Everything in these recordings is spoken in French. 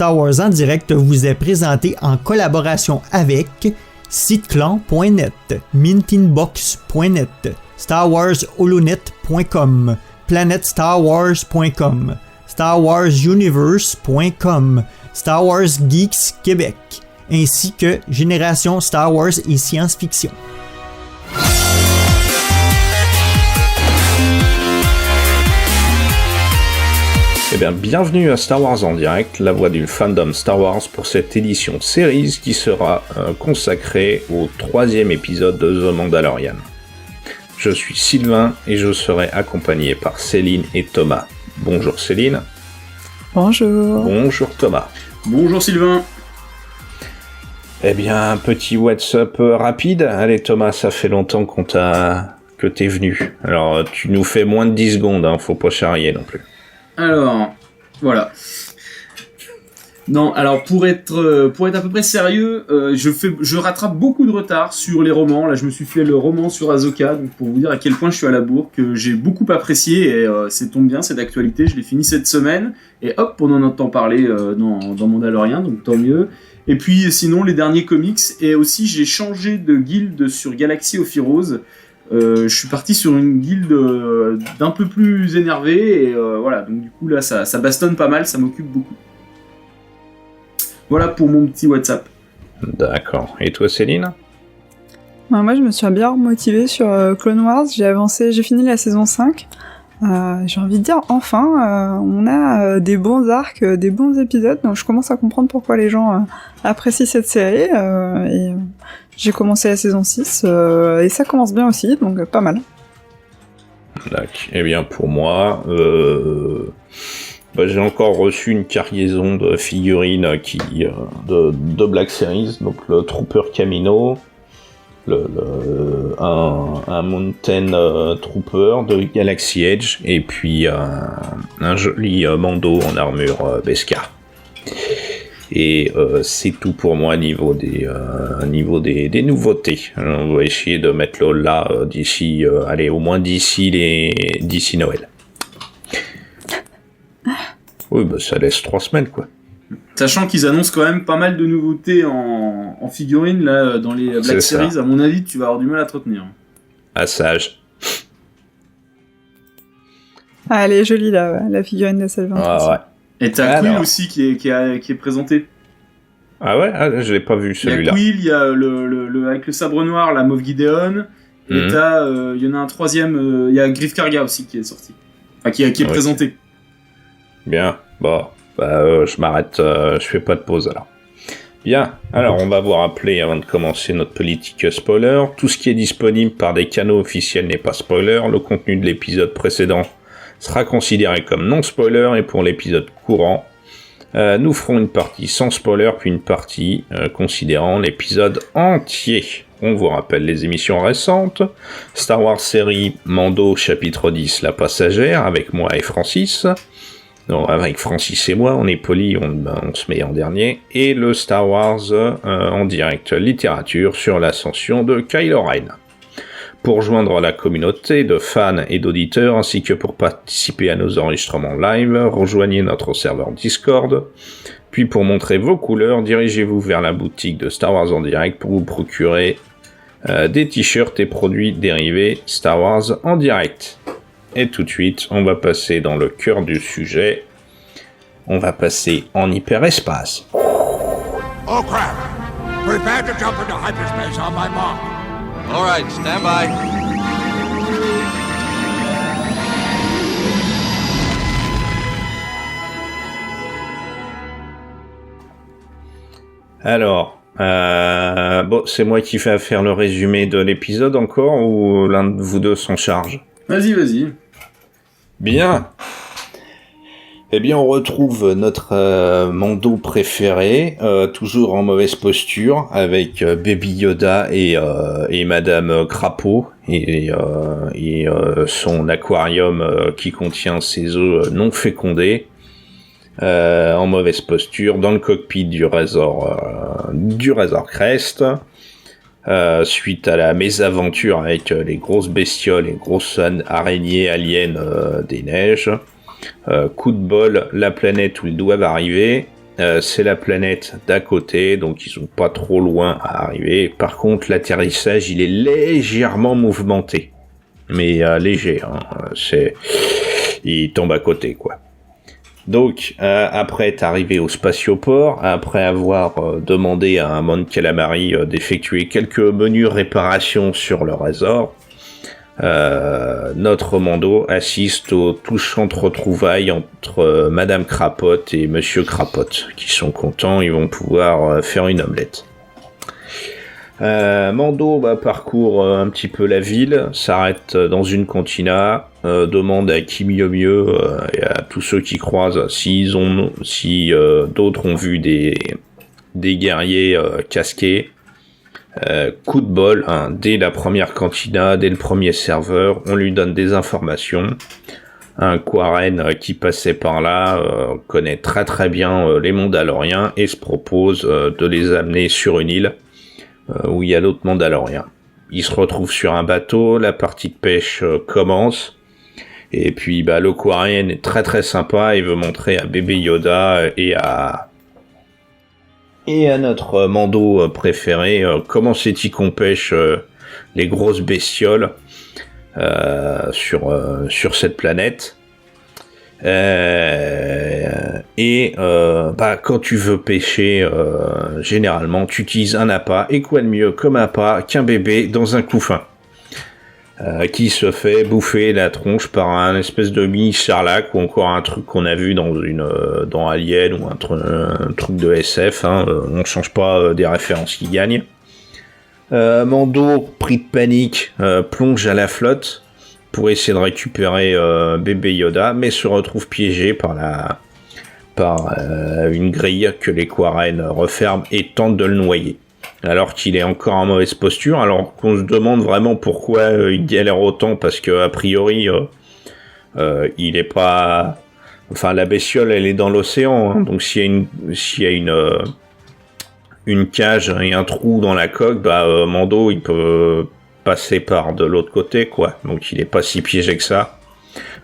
Star Wars en direct vous est présenté en collaboration avec siteclan.net, mintinbox.net, StarWarsHolonet.com, PlanetStarWars.com, StarWarsUniverse.com, Star Wars Geeks Québec, ainsi que Génération Star Wars et Science-Fiction. Eh bien, bienvenue à Star Wars en direct, la voix du fandom Star Wars pour cette édition series qui sera consacrée au 3e épisode de The Mandalorian. Je suis Sylvain et je serai accompagné par Céline et Thomas. Bonjour Céline. Bonjour. Bonjour Thomas. Bonjour Sylvain. Eh bien, un petit WhatsApp rapide. Allez Thomas, ça fait longtemps que t'es venu. Alors, tu nous fais moins de 10 secondes, hein, faut pas charrier non plus. Alors, voilà. Non, alors pour être à peu près sérieux, je rattrape beaucoup de retard sur les romans. Là, je me suis fait le roman sur Ahsoka, donc pour vous dire à quel point je suis à la bourre, que j'ai beaucoup apprécié et c'est tombe bien, c'est d'actualité. Je l'ai fini cette semaine et hop, on en entend parler dans Mandalorian, donc tant mieux. Et puis sinon, les derniers comics et aussi j'ai changé de guilde sur Galaxy of Heroes. Je suis parti sur une guilde d'un peu plus énervée et voilà, donc du coup là ça bastonne pas mal, ça m'occupe beaucoup. Voilà pour mon petit WhatsApp. D'accord. Et toi Céline ? Moi je me suis bien remotivée sur Clone Wars, j'ai fini la saison 5. J'ai envie de dire enfin, on a des bons arcs, des bons épisodes, donc je commence à comprendre pourquoi les gens apprécient cette série et j'ai commencé la saison 6 et ça commence bien aussi, donc pas mal. D'accord. Eh bien pour moi, j'ai encore reçu une cargaison de figurines de Black Series, donc le Trooper Camino, un Mountain Trooper de Galaxy Edge et puis un joli Mando en armure Beskar. Et c'est tout pour moi niveau des nouveautés. On va essayer de mettre le là d'ici, au moins d'ici Noël. Oui, ça laisse 3 semaines quoi. Sachant qu'ils annoncent quand même pas mal de nouveautés en figurines là dans les Black Series, à mon avis tu vas avoir du mal à te retenir. Ah sage. Ah, elle est jolie la figurine de Sylvain. Ah ouais. Et t'as Quill aussi qui est présenté. Ah ouais, je l'ai pas vu celui-là. Il y a Quill, il y a le avec le sabre noir, la Moff Gideon, et il y en a un troisième, il y a Griff Karga aussi qui est sorti. Enfin, qui est présenté. Bien, je m'arrête, je fais pas de pause alors. Bien, alors on va vous rappeler avant de commencer notre politique spoiler, tout ce qui est disponible par des canaux officiels n'est pas spoiler, le contenu de l'épisode précédent sera considéré comme non spoiler et pour l'épisode courant, nous ferons une partie sans spoiler puis une partie considérant l'épisode entier. On vous rappelle les émissions récentes, Star Wars série Mando chapitre 10 La Passagère avec moi et Francis. Non, avec Francis et moi, on est poli, on se met en dernier. Et le Star Wars en direct littérature sur l'ascension de Kylo Ren. Pour joindre la communauté de fans et d'auditeurs, ainsi que pour participer à nos enregistrements live, rejoignez notre serveur Discord. Puis pour montrer vos couleurs, dirigez-vous vers la boutique de Star Wars en direct pour vous procurer des t-shirts et produits dérivés Star Wars en direct. Et tout de suite, on va passer dans le cœur du sujet. On va passer en hyperespace. Oh crap! Prepare to jump into hyperspace on my mark. All right, stand by. Alors, c'est moi qui vais faire le résumé de l'épisode encore ou l'un de vous deux s'en charge ? Vas-y. Bien. Eh bien, on retrouve notre Mando préféré, toujours en mauvaise posture, avec Baby Yoda et Madame Crapaud, et son aquarium qui contient ses œufs non fécondés, en mauvaise posture, dans le cockpit du Razor Crest. Suite à la mésaventure avec les grosses bestioles et grosses araignées aliens des neiges. Coup de bol, la planète où ils doivent arriver c'est la planète d'à côté, donc ils sont pas trop loin à arriver. Par contre, l'atterrissage, il est légèrement mouvementé. Mais léger, hein. Il tombe à côté, quoi. Donc, après être arrivé au spatioport, après avoir demandé à un Mon Calamari d'effectuer quelques menues réparations sur le Razor, notre Mando assiste aux touchantes retrouvailles entre Madame Crapotte et Monsieur Crapotte, qui sont contents, ils vont pouvoir faire une omelette. Mando parcourt un petit peu la ville, s'arrête dans une cantina, demande à qui mieux et à tous ceux qui croisent si d'autres ont vu des guerriers casqués. Coup de bol, hein, dès la première cantina, dès le premier serveur, on lui donne des informations. Un Quarren qui passait par là connaît très très bien les Mandaloriens et se propose de les amener sur une île où il y a d'autres Mandaloriens. Il se retrouve sur un bateau, la partie de pêche commence, et puis le Quarren est très très sympa, il veut montrer à bébé Yoda et à notre Mando préféré comment c'est-il qu'on pêche les grosses bestioles sur cette planète. Quand tu veux pêcher, généralement tu utilises un appât, et quoi de mieux comme appât qu'un bébé dans un couffin qui se fait bouffer la tronche par un espèce de mini sarlac, ou encore un truc qu'on a vu dans Alien, ou un truc de SF, hein, on change pas des références qui gagnent. Mando, pris de panique, plonge à la flotte pour essayer de récupérer bébé Yoda, mais se retrouve piégé par une grille que les Quarren referment et tente de le noyer. Alors qu'il est encore en mauvaise posture, alors qu'on se demande vraiment pourquoi il galère autant, parce que a priori il est pas... Enfin, la bestiole, elle est dans l'océan, hein, donc s'il y a une cage et un trou dans la coque, Mando, il peut passer par de l'autre côté, quoi. Donc il est pas si piégé que ça.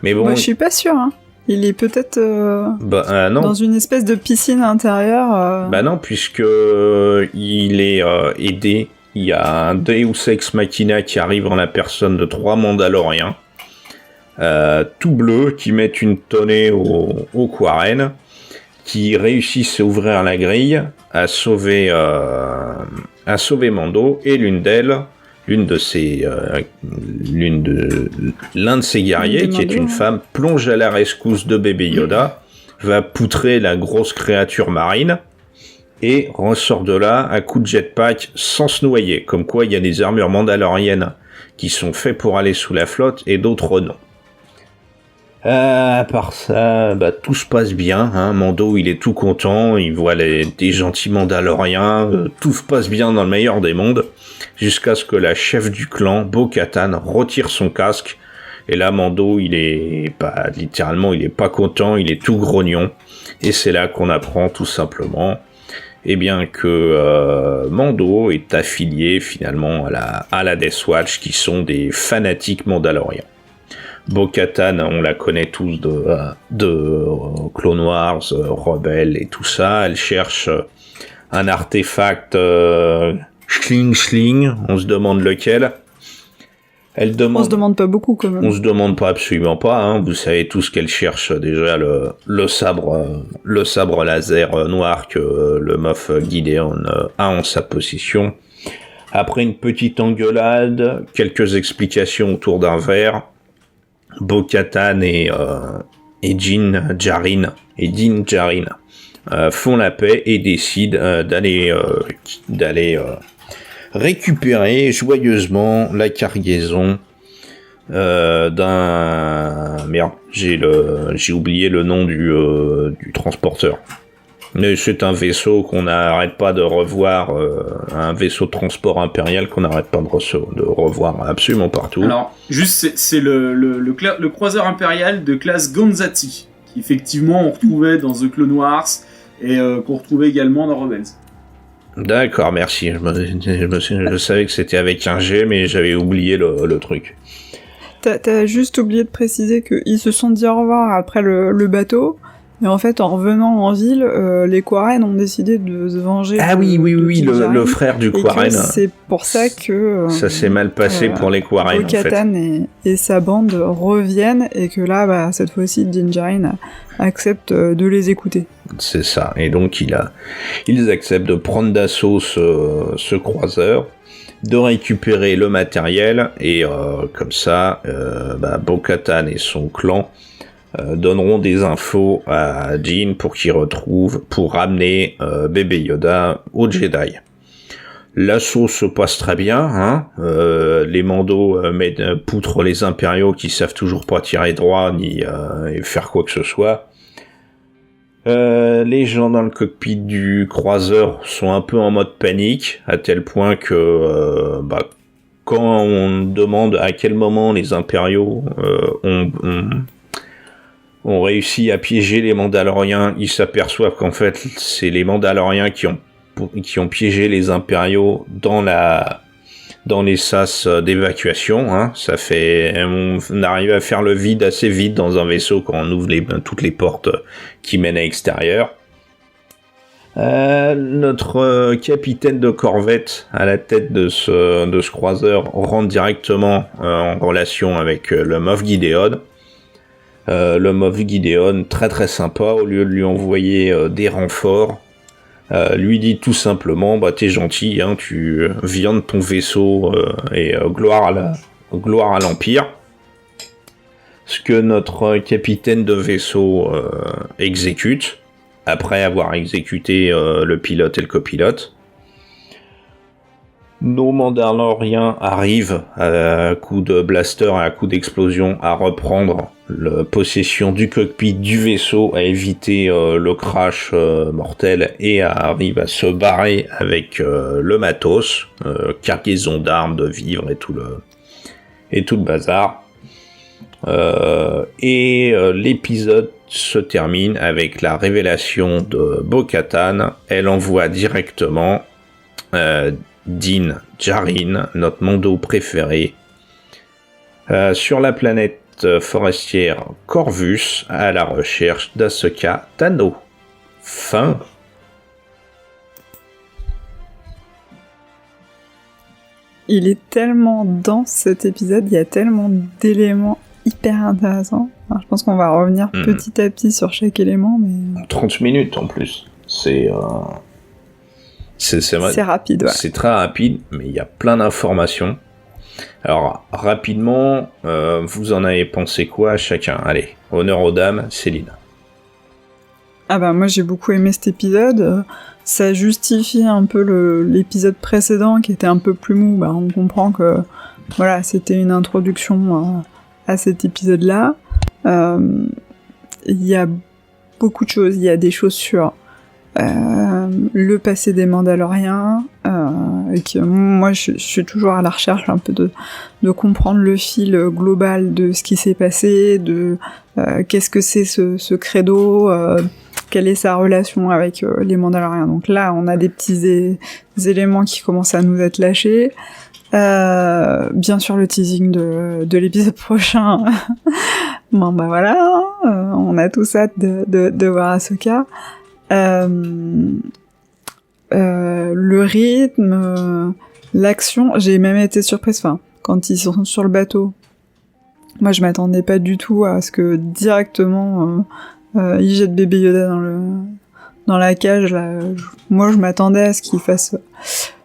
Mais bon... je suis pas sûr, hein. Il est peut-être non. dans une espèce de piscine intérieure. Non, puisque il est aidé. Il y a un Deus Ex Machina qui arrive en la personne de 3 Mandaloriens, tout bleus, qui mettent une tonnée au Quarren, qui réussissent à ouvrir la grille, à sauver Mando, et l'un de ses guerriers, qui est une femme, plonge à la rescousse de bébé Yoda, va poutrer la grosse créature marine, et ressort de là à coup de jetpack sans se noyer. Comme quoi, il y a des armures mandaloriennes qui sont faites pour aller sous la flotte, et d'autres non. À part ça, tout se passe bien, hein. Mando, il est tout content, il voit des gentils Mandaloriens, tout se passe bien dans le meilleur des mondes, jusqu'à ce que la chef du clan, Bo-Katan, retire son casque, et là, Mando, il est pas content, il est tout grognon, et c'est là qu'on apprend tout simplement, que Mando est affilié finalement à la Death Watch, qui sont des fanatiques Mandaloriens. Bo-Katan, on la connaît tous de Clone Wars, Rebelle et tout ça. Elle cherche un artefact schling, on se demande lequel. On se demande pas beaucoup quand même. On se demande pas, absolument pas, hein. Vous savez tous qu'elle cherche déjà le sabre laser noir que le Moff Gideon a en sa possession. Après une petite engueulade, quelques explications autour d'un verre, Bo-Katan et Din Djarin font la paix et décident d'aller récupérer joyeusement la cargaison d'un... Merde, j'ai oublié le nom du transporteur. Mais c'est un vaisseau qu'on n'arrête pas de revoir, un vaisseau de transport impérial qu'on n'arrête pas de revoir absolument partout. Alors, juste, c'est le croiseur impérial de classe Gonzati, qui effectivement on retrouvait dans The Clone Wars, et qu'on retrouvait également dans Rebels. D'accord, merci. Je savais que c'était avec un G, mais j'avais oublié le truc. T'as juste oublié de préciser qu'ils se sont dit au revoir après le bateau, Et en fait, en revenant en ville, les Quarren ont décidé de se venger. Ah de oui, Din Djarin, le frère du et que Quarren. c'est pour ça que Ça s'est mal passé pour les Quarren, en fait. Bo-Katan et sa bande reviennent, et que là, bah, cette fois-ci, Din Djarin accepte de les écouter. C'est ça. Et donc, ils acceptent de prendre d'assaut ce croiseur, de récupérer le matériel, et comme ça, Bo-Katan et son clan donneront des infos à Din pour pour ramener bébé Yoda au Jedi. L'assaut se passe très bien, hein. Les Mandos poutrent les impériaux qui savent toujours pas tirer droit ni faire quoi que ce soit. Les gens dans le cockpit du croiseur sont un peu en mode panique, à tel point que quand on demande à quel moment les impériaux ont réussi à piéger les Mandaloriens, ils s'aperçoivent qu'en fait c'est les Mandaloriens qui ont piégé les impériaux dans les sas d'évacuation, hein. On arrive à faire le vide assez vite dans un vaisseau quand on ouvre toutes les portes qui mènent à l'extérieur. Notre capitaine de corvette à la tête de ce croiseur rentre directement en relation avec le Moff Gideon. Le Moff Gideon, très très sympa, au lieu de lui envoyer des renforts, lui dit tout simplement, t'es gentil, hein, tu viens de ton vaisseau et gloire à l'Empire. Ce que notre capitaine de vaisseau exécute, après avoir exécuté le pilote et le copilote. Nos Mandaloriens arrivent à coups de blaster et à coups d'explosion à reprendre la possession du cockpit du vaisseau, à éviter le crash mortel, et arrivent à se barrer avec le matos, cargaison d'armes, de vivres et tout le bazar. L'épisode se termine avec la révélation de Bo-Katan. Elle envoie directement Din Djarin, notre Mando préféré, sur la planète forestière Corvus à la recherche d'Ahsoka Tano. Fin. Il est tellement dense cet épisode, il y a tellement d'éléments hyper intéressants. Alors, je pense qu'on va revenir petit à petit sur chaque élément, mais... 30 minutes en plus. C'est rapide, ouais. C'est très rapide, mais il y a plein d'informations. Alors, rapidement, vous en avez pensé quoi chacun? Allez, honneur aux dames, Céline. Ah bah moi j'ai beaucoup aimé cet épisode. Ça justifie un peu l'épisode précédent qui était un peu plus mou. Bah, on comprend que voilà, c'était une introduction à cet épisode-là. Il y a beaucoup de choses. Il y a des choses sur le passé des Mandaloriens, et que moi je suis toujours à la recherche un peu de comprendre le fil global de ce qui s'est passé, de qu'est-ce que c'est ce credo, quelle est sa relation avec les Mandaloriens. Donc là on a des petits éléments qui commencent à nous être lâchés. Bien sûr le teasing de l'épisode prochain. Bon bah voilà, on a tous hâte de voir Ahsoka. Le rythme, l'action, j'ai même été surprise, quand ils sont sur le bateau. Moi je m'attendais pas du tout à ce que directement ils jettent bébé Yoda dans la cage là. Moi je m'attendais à ce qu'ils fassent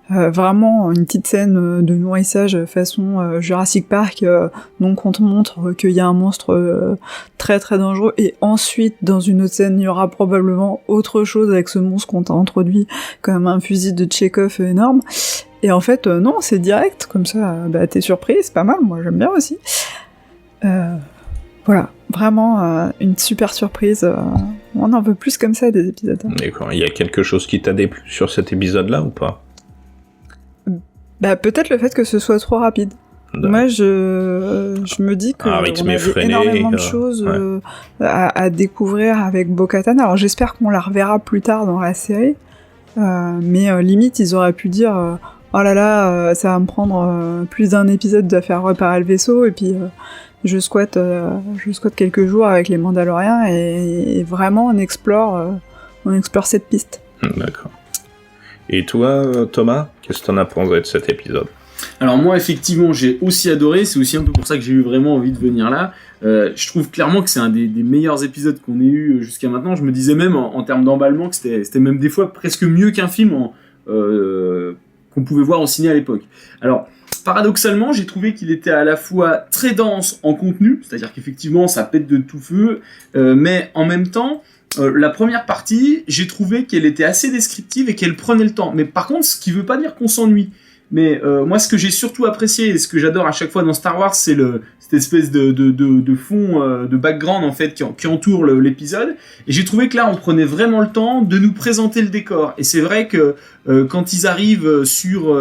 vraiment une petite scène de nourrissage façon Jurassic Park, donc on te montre qu'il y a un monstre très très dangereux, et ensuite dans une autre scène il y aura probablement autre chose avec ce monstre qu'on t'a introduit comme un fusil de Tchekhov énorme, et en fait non, c'est direct comme ça. T'es surpris, c'est pas mal, moi j'aime bien aussi. Voilà, vraiment une super surprise. On en veut plus comme ça des épisodes. D'accord. Il y a quelque chose qui t'a déplu sur cet épisode-là ou pas? Peut-être le fait que ce soit trop rapide. Moi, je me dis qu'on avait énormément de choses à découvrir avec Bo-Katan. Alors j'espère qu'on la reverra plus tard dans la série, mais limite ils auraient pu dire oh là là, ça va me prendre plus d'un épisode de faire réparer le vaisseau, et puis je squatte quelques jours avec les Mandaloriens, et vraiment on explore cette piste. D'accord. Et toi, Thomas, qu'est-ce que t'en as pensé de cet épisode ? Alors moi, effectivement, j'ai aussi adoré. C'est aussi un peu pour ça que j'ai eu vraiment envie de venir là. Je trouve clairement que c'est un des meilleurs épisodes qu'on ait eu jusqu'à maintenant. Je me disais même en termes d'emballement que c'était même des fois presque mieux qu'un film qu'on pouvait voir au ciné à l'époque. Alors, paradoxalement, j'ai trouvé qu'il était à la fois très dense en contenu, c'est-à-dire qu'effectivement, ça pète de tout feu, mais en même temps, la première partie, j'ai trouvé qu'elle était assez descriptive et qu'elle prenait le temps. Mais par contre, ce qui veut pas dire qu'on s'ennuie. Mais moi, ce que j'ai surtout apprécié et ce que j'adore à chaque fois dans Star Wars, c'est cette espèce de fond, de background en fait qui entoure l'épisode. Et j'ai trouvé que là, on prenait vraiment le temps de nous présenter le décor. Et c'est vrai que quand ils arrivent sur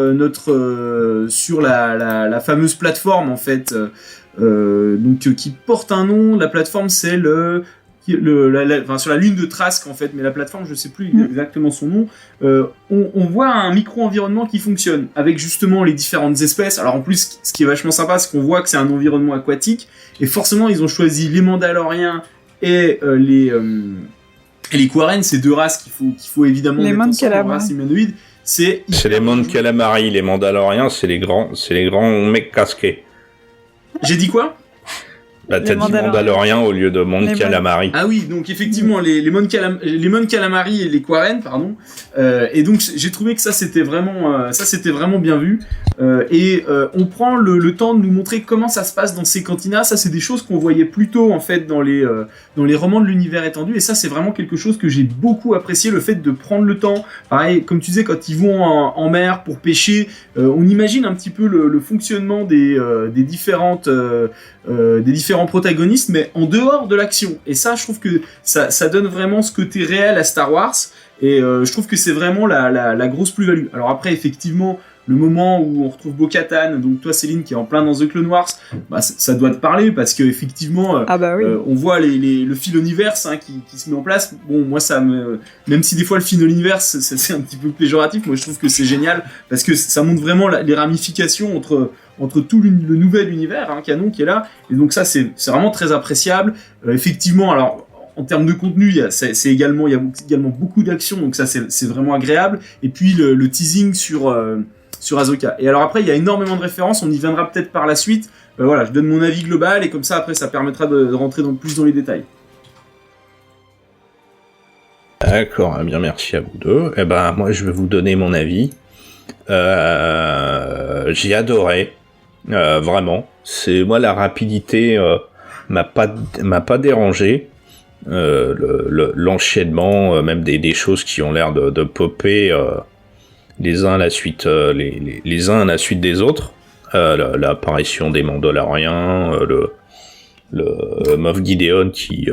sur la fameuse plateforme en fait, donc qui porte un nom, la plateforme c'est sur la lune de Trask en fait, mais la plateforme je sais plus exactement son nom, on voit un micro-environnement qui fonctionne avec justement les différentes espèces. Alors en plus ce qui est vachement sympa, c'est qu'on voit que c'est un environnement aquatique, et forcément ils ont choisi les Mandaloriens et les Quarren, ces deux races qu'il faut évidemment les mettre ensemble, Calamari. races humanoïdes. C'est les Mon Calamari, les Mandaloriens, c'est les grands mecs casqués. J'ai dit quoi? Bah, t'as dit Mandalorian au lieu de Mon Calamari. Ah oui, donc effectivement, les Mon Calamari et les Quarren, pardon. Et donc j'ai trouvé que ça c'était vraiment bien vu. Et on prend le temps de nous montrer comment ça se passe dans ces cantinas. Ça, c'est des choses qu'on voyait plutôt en fait dans les romans de l'univers étendu. Et ça, c'est vraiment quelque chose que j'ai beaucoup apprécié, le fait de prendre le temps. Pareil, comme tu disais, quand ils vont en mer pour pêcher, on imagine un petit peu le fonctionnement des différents protagonistes, mais en dehors de l'action. Et ça, je trouve que ça donne vraiment ce côté réel à Star Wars. Et je trouve que c'est vraiment la grosse plus-value. Alors après, effectivement, le moment où on retrouve Bo-Katan, donc toi Céline qui est en plein dans The Clone Wars, bah, ça doit te parler parce que effectivement, on voit le fil univers qui se met en place. Bon, moi même si des fois le fil univers c'est un petit peu péjoratif, moi je trouve que c'est génial parce que ça montre vraiment les ramifications entre tout le nouvel univers canon qui est là. Et donc ça c'est vraiment très appréciable. Effectivement, alors en termes de contenu, il y a également beaucoup d'action, donc ça c'est vraiment agréable. Et puis le teasing sur Ahsoka. Et alors après, il y a énormément de références, on y viendra peut-être par la suite. Voilà, je donne mon avis global et comme ça après ça permettra de rentrer plus dans les détails. D'accord, eh bien merci à vous deux. Eh ben moi je vais vous donner mon avis. J'ai adoré, vraiment. C'est moi la rapidité m'a pas dérangé. L'enchaînement, même des choses qui ont l'air de popper les uns à la suite des autres, l'apparition des Mandaloriens, le Moff Gideon qui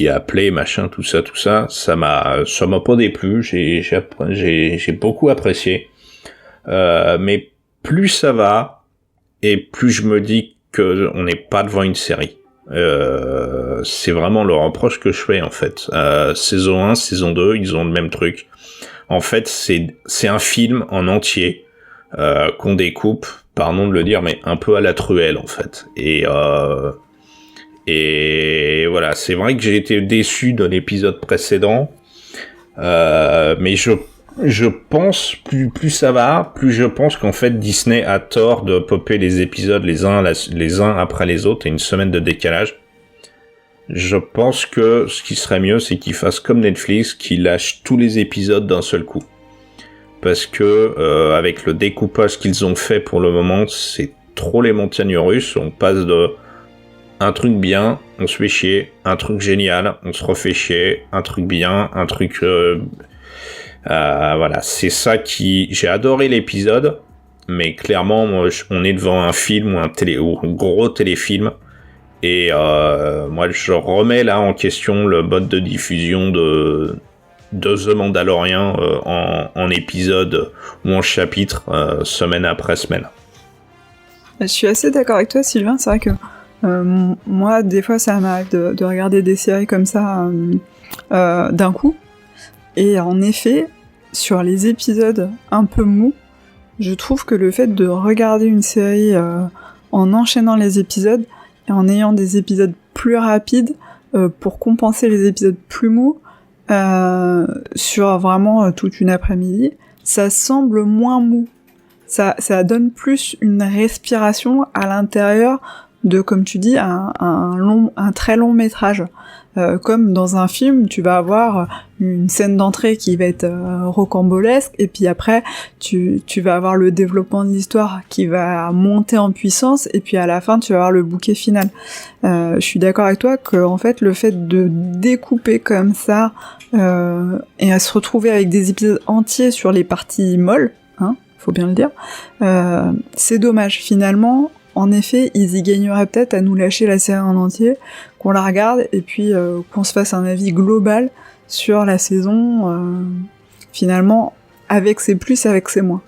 a appelé machin, tout ça ça m'a pas déplu. J'ai beaucoup apprécié, mais plus ça va et plus je me dis que on n'est pas devant une série. C'est vraiment le reproche que je fais en fait. Saison 1, saison 2, ils ont le même truc. En fait, c'est un film en entier qu'on découpe, pardon de le dire, mais un peu à la truelle en fait. Et voilà, c'est vrai que j'ai été déçu de l'épisode précédent, mais je pense plus ça va, plus je pense qu'en fait Disney a tort de popper les épisodes les uns après les autres et une semaine de décalage. Je pense que ce qui serait mieux, c'est qu'ils fassent comme Netflix, qu'ils lâchent tous les épisodes d'un seul coup. Parce que avec le découpage qu'ils ont fait pour le moment, c'est trop les montagnes russes. On passe de un truc bien, on se fait chier, un truc génial, on se refait chier, un truc bien, un truc... voilà, c'est ça qui... J'ai adoré l'épisode, mais clairement, on est devant un film ou un gros téléfilm. Et moi, je remets là en question le mode de diffusion de The Mandalorian en épisode ou en chapitre, semaine après semaine. Je suis assez d'accord avec toi, Sylvain. C'est vrai que moi, des fois, ça m'arrive de regarder des séries comme ça d'un coup. Et en effet, sur les épisodes un peu mous, je trouve que le fait de regarder une série en enchaînant les épisodes et en ayant des épisodes plus rapides pour compenser les épisodes plus mous sur vraiment toute une après-midi, ça semble moins mou. Ça donne plus une respiration à l'intérieur de, comme tu dis, un très long métrage. Comme dans un film, tu vas avoir une scène d'entrée qui va être rocambolesque, et puis après, tu vas avoir le développement de l'histoire qui va monter en puissance, et puis à la fin, tu vas avoir le bouquet final. Je suis d'accord avec toi que, en fait, le fait de découper comme ça, et à se retrouver avec des épisodes entiers sur les parties molles, hein, faut bien le dire, c'est dommage. Finalement, en effet, ils y gagneraient peut-être à nous lâcher la série en entier, qu'on la regarde et puis qu'on se fasse un avis global sur la saison, finalement, avec ses plus, avec ses moins.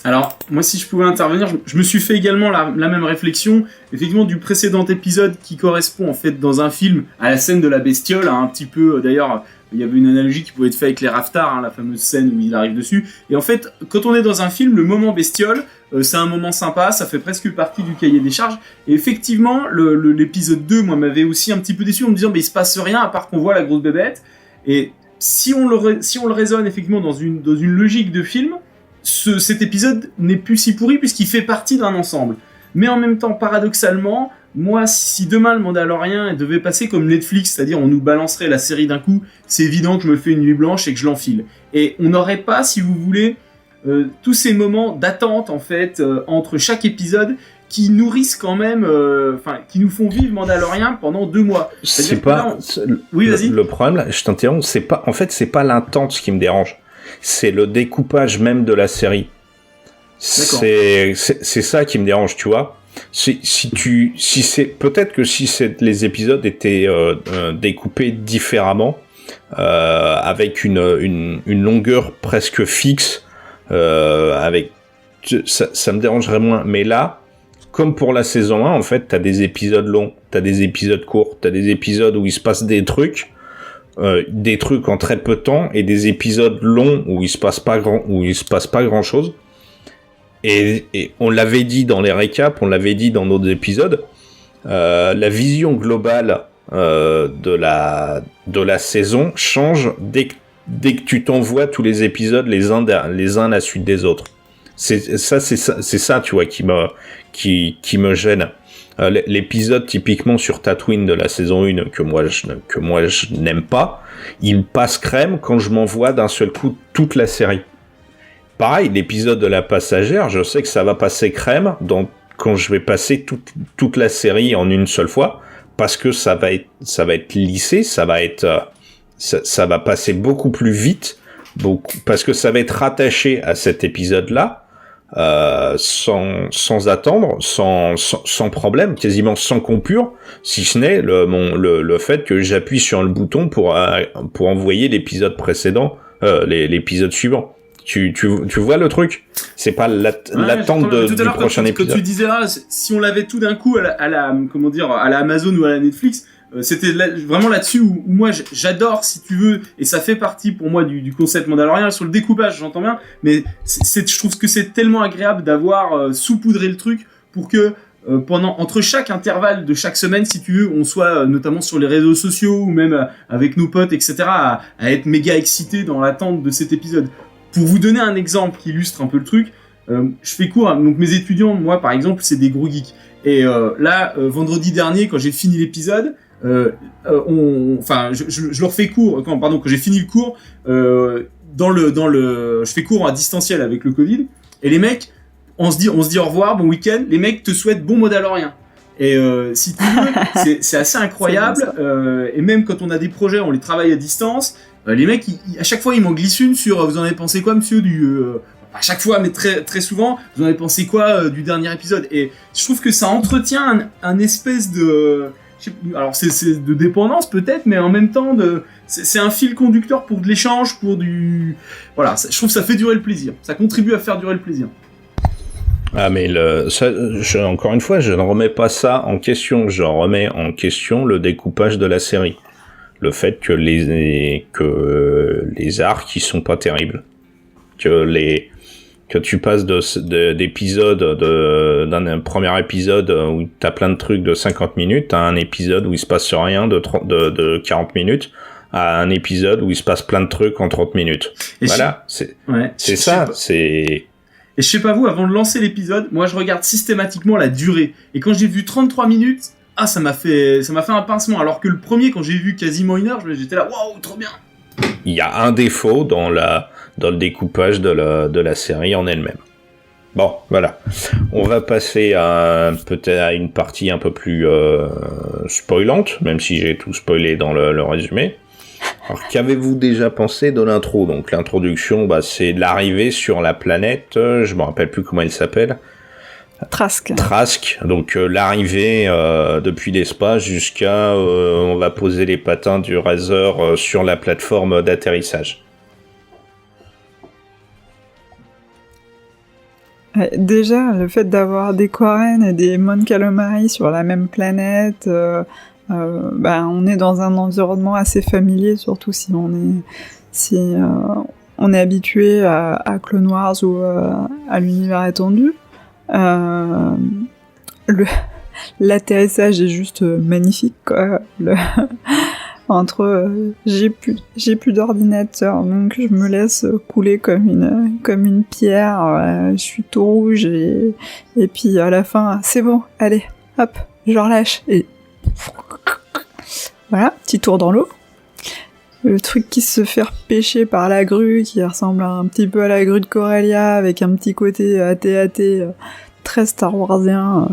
Alors, moi, si je pouvais intervenir, je me suis fait également la même réflexion, effectivement, du précédent épisode qui correspond, en fait, dans un film, à la scène de la bestiole, hein, un petit peu, d'ailleurs, il y avait une analogie qui pouvait être faite avec les Raftars, hein, la fameuse scène où il arrive dessus. Et en fait, quand on est dans un film, le moment bestiole, c'est un moment sympa, ça fait presque partie du cahier des charges. Et effectivement, l'épisode 2, moi, m'avait aussi un petit peu déçu en me disant, mais il se passe rien à part qu'on voit la grosse bébête. Et si on le raisonne effectivement dans une logique de film, cet épisode n'est plus si pourri puisqu'il fait partie d'un ensemble. Mais en même temps, paradoxalement, moi, si demain le Mandalorian devait passer comme Netflix, c'est-à-dire on nous balancerait la série d'un coup, c'est évident que je me fais une nuit blanche et que je l'enfile. Et on n'aurait pas, si vous voulez, tous ces moments d'attente en fait entre chaque épisode qui nourrissent quand même, qui nous font vivre Mandalorian pendant 2 mois. C'est pas. Oui, vas-y. Le problème, là, je t'interromps, c'est pas l'intense qui me dérange, c'est le découpage même de la série. C'est ça qui me dérange, tu vois. Peut-être que si les épisodes étaient découpés différemment, avec une longueur presque fixe, ça me dérangerait moins. Mais là, comme pour la saison 1, en fait, t'as des épisodes longs, t'as des épisodes courts, t'as des épisodes où il se passe des trucs en très peu de temps, et des épisodes longs où il se passe pas grand chose. Et on l'avait dit dans les récaps, on l'avait dit dans d'autres épisodes, la vision globale de la saison change dès que tu t'envoies tous les épisodes les uns à la suite des autres. C'est ça, tu vois, qui me gêne. L'épisode typiquement sur Tatooine de la saison 1 que moi je n'aime pas, il passe crème quand je m'envoie d'un seul coup toute la série. Pareil, l'épisode de la passagère, je sais que ça va passer crème quand je vais passer toute la série en une seule fois, parce que ça va être lissé, ça va passer beaucoup plus vite, parce que ça va être rattaché à cet épisode-là, sans attendre, sans problème, quasiment sans coupure, si ce n'est le fait que j'appuie sur le bouton pour envoyer l'épisode précédent, l'épisode suivant. Tu vois le truc, c'est pas l'attente du prochain épisode. Quand tu disais si on l'avait tout d'un coup à la Amazon ou à la Netflix, c'était vraiment là-dessus où moi j'adore, si tu veux, et ça fait partie pour moi du concept Mandalorian. Sur le découpage, j'entends bien, mais je trouve que c'est tellement agréable d'avoir saupoudré le truc pour que entre chaque intervalle de chaque semaine, si tu veux, on soit notamment sur les réseaux sociaux ou même avec nos potes, etc., à être méga excités dans l'attente de cet épisode. Pour vous donner un exemple qui illustre un peu le truc, je fais cours, donc mes étudiants, moi par exemple, c'est des gros geeks. Et vendredi dernier, quand j'ai fini l'épisode, je leur fais cours. Quand j'ai fini le cours, je fais cours à distanciel avec le Covid. Et les mecs, on se dit au revoir, bon week-end. Les mecs te souhaitent bon Mandalorian. Et si tu veux, c'est assez incroyable. Et même quand on a des projets, on les travaille à distance. Les mecs, à chaque fois, ils m'en glissent une sur vous en avez pensé quoi, monsieur, à chaque fois, mais très, très souvent, vous en avez pensé quoi du dernier épisode. Et je trouve que ça entretient un espèce de... Alors, c'est de dépendance peut-être, mais en même temps, c'est un fil conducteur pour de l'échange, pour du... Voilà, je trouve que ça fait durer le plaisir. Ça contribue à faire durer le plaisir. Ah, mais encore une fois, je ne remets pas ça en question. Je remets en question le découpage de la série. Le fait que les arcs ils sont pas terribles, que que tu passes d'un premier épisode où t'as plein de trucs de 50 minutes à un épisode où il se passe rien de 40 minutes à un épisode où il se passe plein de trucs en 30 minutes. Et voilà, c'est ça, c'est... Et je sais pas vous, avant de lancer l'épisode, moi je regarde systématiquement la durée. Et quand j'ai vu 33 minutes, ça m'a fait un pincement. Alors que le premier, quand j'ai vu quasiment 1 heure, j'étais là, waouh, trop bien. Il y a un défaut dans le découpage de la série en elle-même. Bon, voilà. On va passer peut-être à une partie un peu plus spoilante, même si j'ai tout spoilé dans le résumé. Alors, qu'avez-vous déjà pensé de l'intro ? Donc, l'introduction, c'est l'arrivée sur la planète, je me rappelle plus comment elle s'appelle. Trask. Donc l'arrivée depuis l'espace jusqu'à on va poser les patins du Razor sur la plateforme d'atterrissage. Déjà, le fait d'avoir des Quarren et des Mon Calamari sur la même planète, on est dans un environnement assez familier, surtout si on est habitué à Clone Wars ou à l'univers étendu. L'atterrissage est juste magnifique, quoi. J'ai plus d'ordinateur, donc je me laisse couler comme une pierre. Je suis tout rouge et puis à la fin, c'est bon, allez, hop, je relâche et voilà, petit tour dans l'eau. Le truc qui se fait repêcher par la grue, qui ressemble un petit peu à la grue de Corellia, avec un petit côté AT-AT très Star Warsien.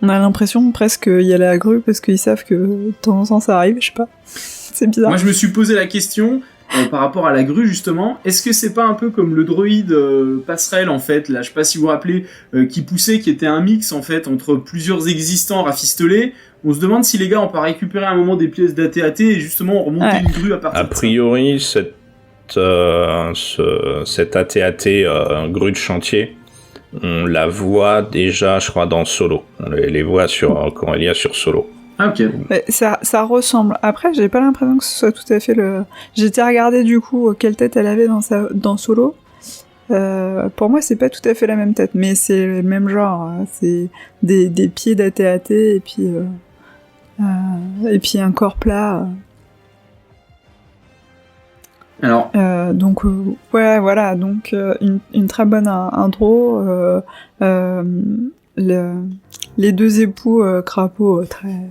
On a l'impression presque qu'il y a la grue parce qu'ils savent que de temps en temps ça arrive, je sais pas. C'est bizarre. Moi je me suis posé la question par rapport à la grue justement. Est-ce que c'est pas un peu comme le droïde passerelle en fait, là je sais pas si vous vous rappelez, qui poussait, qui était un mix en fait entre plusieurs existants rafistolés. On se demande si les gars ont pas récupéré à un moment des pièces d'AT-AT et justement remonté une grue à partir de ça. A priori, cette AT-AT grue de chantier, on la voit déjà, je crois, dans Solo. On les voit quand il y a sur Solo. Ah, ok. Mais ça ressemble. Après, j'ai pas l'impression que ce soit tout à fait le... J'étais à regarder du coup quelle tête elle avait dans Solo. Pour moi, c'est pas tout à fait la même tête, mais c'est le même genre. C'est des pieds d'AT-AT et puis un corps plat. Alors. Donc ouais, voilà. Donc une très bonne intro. Les deux époux crapauds très